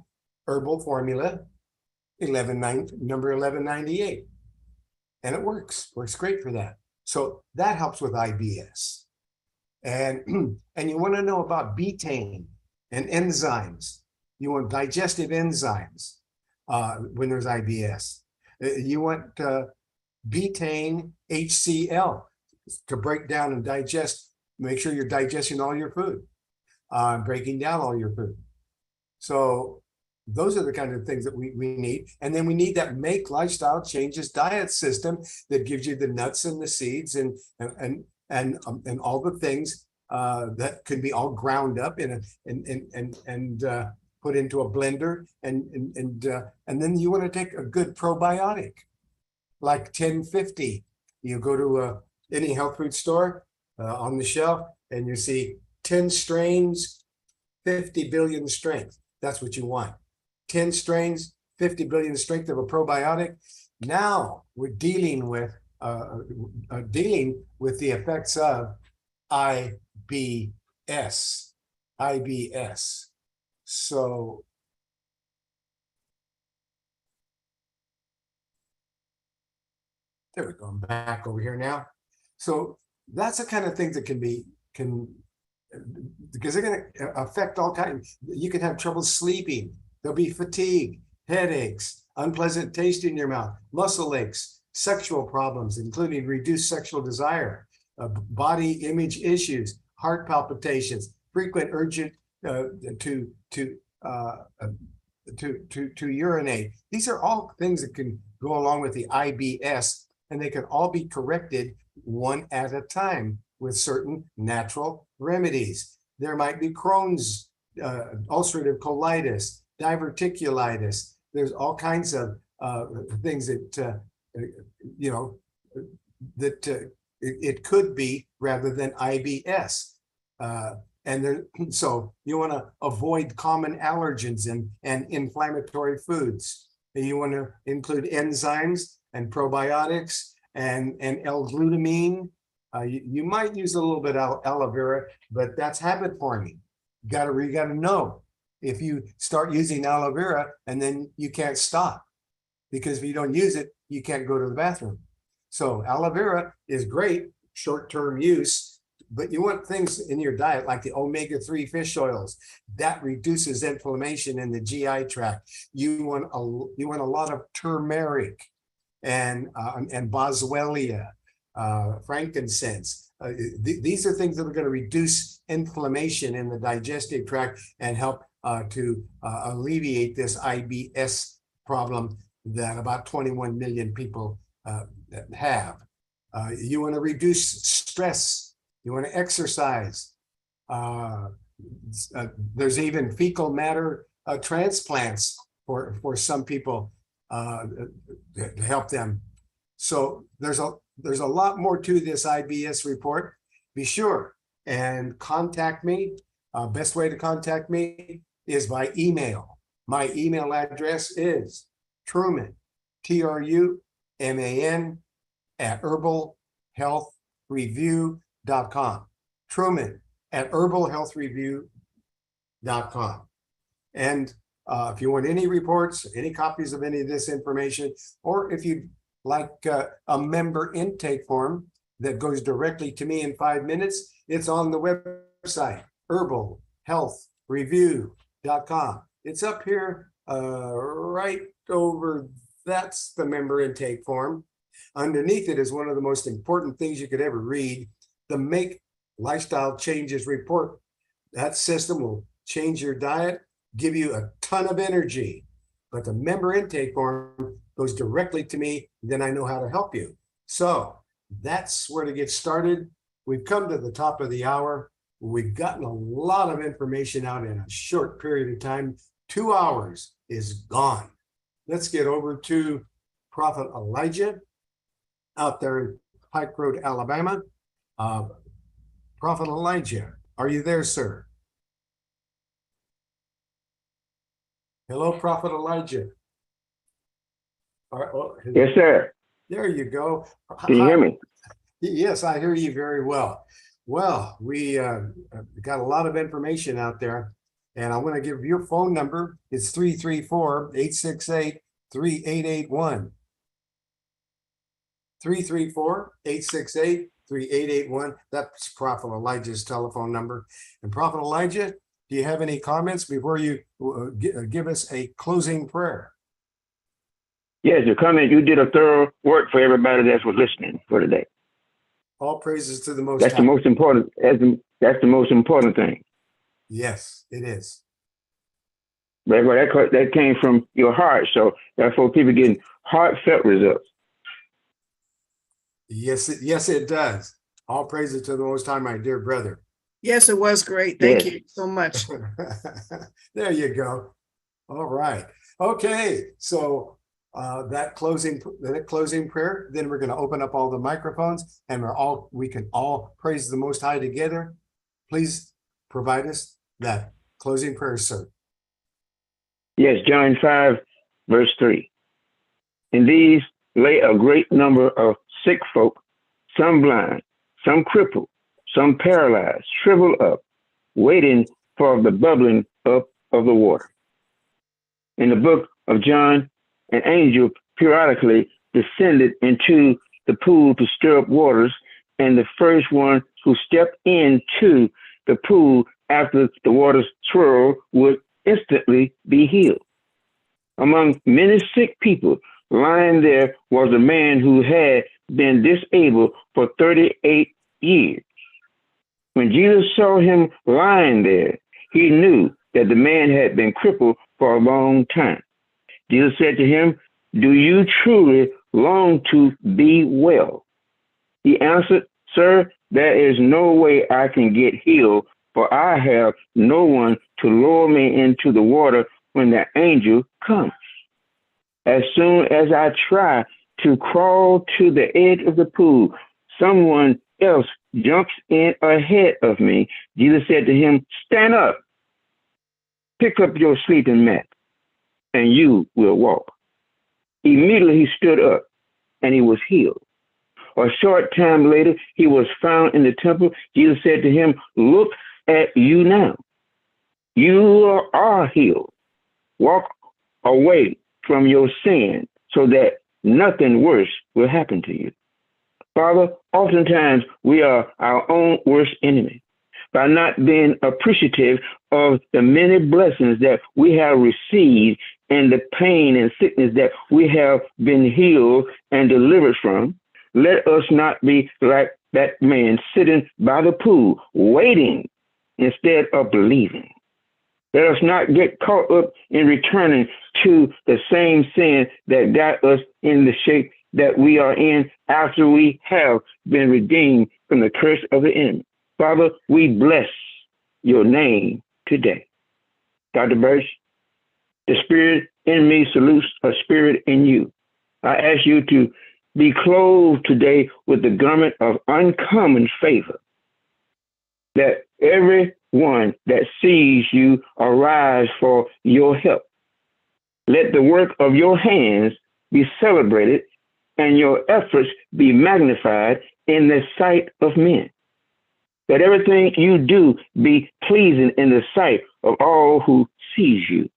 herbal formula, number 1198. And it works great for that. So that helps with IBS. And, and you want to know about betaine and enzymes. You want digestive enzymes when there's IBS. You want betaine HCl to break down and digest, make sure you're digesting all your food, breaking down all your food. So those are the kind of things that we need. And then we need that make lifestyle changes diet system that gives you the nuts and the seeds and all the things that can be all ground up in put into a blender. And then you want to take a good probiotic like 1050. You go to any health food store on the shelf and you see 10 strains, 50 billion strength. That's what you want. 10 strains, 50 billion strength of a probiotic. Now we're dealing with the effects of IBS. So there we go. I'm back over here now. So that's the kind of things that can because they're going to affect all kinds. You can have trouble sleeping. There'll be fatigue, headaches, unpleasant taste in your mouth, muscle aches, sexual problems, including reduced sexual desire, body image issues, heart palpitations, frequent urgent to urinate. These are all things that can go along with the IBS, and they can all be corrected one at a time with certain natural remedies. There might be Crohn's, ulcerative colitis, diverticulitis. There's all kinds of things that it could be rather than IBS. So you want to avoid common allergens and inflammatory foods. And you want to include enzymes and probiotics and L-glutamine. You might use a little bit of aloe vera, but that's habit forming. You gotta know if you start using aloe vera and then you can't stop, because if you don't use it, you can't go to the bathroom. So aloe vera is great short-term use, but you want things in your diet like the omega-3 fish oils that reduces inflammation in the GI tract. You want a lot of turmeric and boswellia, frankincense. These are things that are going to reduce inflammation in the digestive tract and help to alleviate this IBS problem that about 21 million people have. You want to reduce stress. You want to exercise. There's even fecal matter transplants for some people to help them. So there's a lot more to this IBS report. Be sure and contact me. Best way to contact me is by email. My email address is Truman, TRUMAN, @herbalhealthreview.com. Truman @herbalhealthreview.com. And if you want any reports, any copies of any of this information, or if you'd like a member intake form that goes directly to me in 5 minutes, it's on the website, herbalhealthreview.com. It's up here right over, that's the member intake form. Underneath it is one of the most important things you could ever read, the Make Lifestyle Changes report. That system will change your diet, give you a ton of energy, but the member intake form goes directly to me, then I know how to help you. So that's where to get started. We've come to the top of the hour. We've gotten a lot of information out in a short period of time. 2 hours is gone. Let's get over to Prophet Elijah out there in Pike Road, Alabama. Prophet Elijah, are you there, sir? Hello, Prophet Elijah. All right, well, Yes, sir. there you go. Can you hear me? Yes, I hear you very well. Well, we got a lot of information out there, and I'm going to give your phone number. It's 334-868-3881. 334-868-3881. That's Prophet Elijah's telephone number. And Prophet Elijah, do you have any comments before you give us a closing prayer? Yes, your comment, you did a thorough work for everybody that was listening for today. All praises to the Most That's High. the most important. That's the most important thing. Yes, it is. That came from your heart. So therefore, people getting heartfelt results. Yes, it does. All praises to the Most High, my dear brother. Yes, it was great. Thank Yes. you so much. There you go. All right. Okay. So that closing prayer, then we're going to open up all the microphones and we can all praise the Most High together. Please provide us that closing prayer, sir. Yes, John 5, verse 3. In these lay a great number of sick folk, some blind, some crippled, some paralyzed, shriveled up, waiting for the bubbling up of the water. In the book of John, an angel periodically descended into the pool to stir up waters, and the first one who stepped into the pool after the waters swirled would instantly be healed. Among many sick people lying there was a man who had been disabled for 38 years. When Jesus saw him lying there, he knew that the man had been crippled for a long time. Jesus said to him, "Do you truly long to be well?" He answered, "Sir, there is no way I can get healed, for I have no one to lower me into the water when the angel comes. As soon as I try to crawl to the edge of the pool, someone else jumps in ahead of me." Jesus said to him, "Stand up, pick up your sleeping mat, and you will walk." Immediately he stood up and he was healed. A short time later, he was found in the temple. Jesus said to him, "Look at you now. You are healed. Walk away from your sin so that nothing worse will happen to you." Father, oftentimes we are our own worst enemy by not being appreciative of the many blessings that we have received and the pain and sickness that we have been healed and delivered from. Let us not be like that man sitting by the pool, waiting instead of believing. Let us not get caught up in returning to the same sin that got us in the shape that we are in after we have been redeemed from the curse of the enemy. Father, we bless your name today. Dr. Birch, the spirit in me salutes a spirit in you. I ask you to be clothed today with the garment of uncommon favor, that everyone that sees you arise for your help. Let the work of your hands be celebrated and your efforts be magnified in the sight of men. Let everything you do be pleasing in the sight of all who sees you.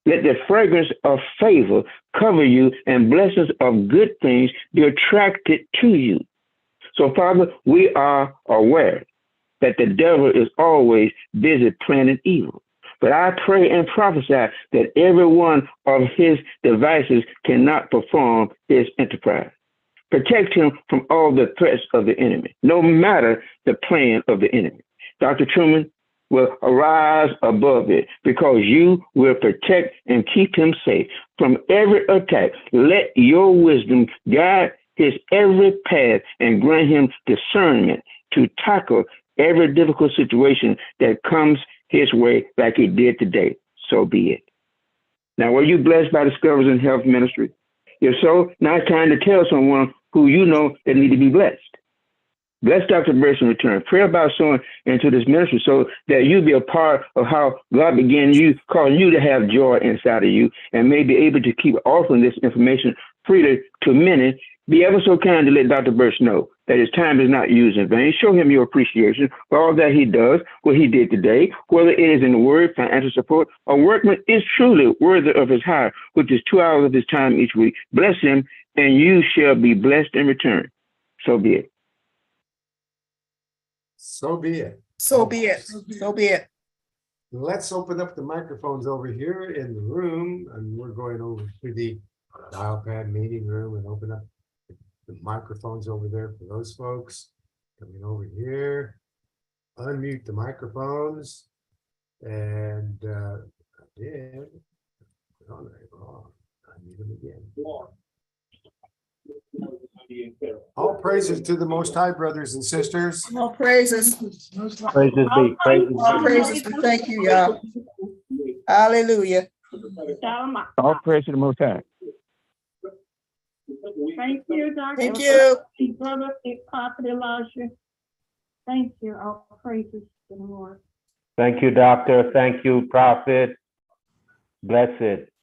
Let the fragrance of favor cover you and blessings of good things be attracted to you. So, Father, we are aware that the devil is always busy planning evil. But I pray and prophesy that every one of his devices cannot perform his enterprise. Protect him from all the threats of the enemy, no matter the plan of the enemy. Dr. Truman will arise above it because you will protect and keep him safe from every attack. Let your wisdom guide his every path and grant him discernment to tackle every difficult situation that comes his way like he did today. So be it. Now, were you blessed by Discoveries in Health Ministry? If so, now it's time to tell someone who you know that need to be blessed. Bless Dr. Birch in return. Pray about sowing into this ministry so that you be a part of how God began calling you to have joy inside of you and may be able to keep offering this information freely to many Be ever so kind to let Dr. Birch know that his time is not used in vain. Show him your appreciation for all that he does, what he did today, whether it is in the word, financial support, or workman is truly worthy of his hire, which is 2 hours of his time each week. Bless him, and you shall be blessed in return. So be it. So be it. So be it. So be it. Let's open up the microphones over here in the room, and we're going over to the dial pad meeting room and open up the microphones over there for those folks. Coming over here, unmute the microphones, and I did. Oh, they're wrong. Unmute them again. All praises to the Most High, brothers and sisters. All praises. Praises be, praises All be. praises. We thank you, y'all. Hallelujah. All praise to the Most High. Thank you, Doctor. Thank you. Brother, Prophet Elijah. Thank you. All praises to the Lord. Thank you, doctor. Thank you, prophet. Bless it.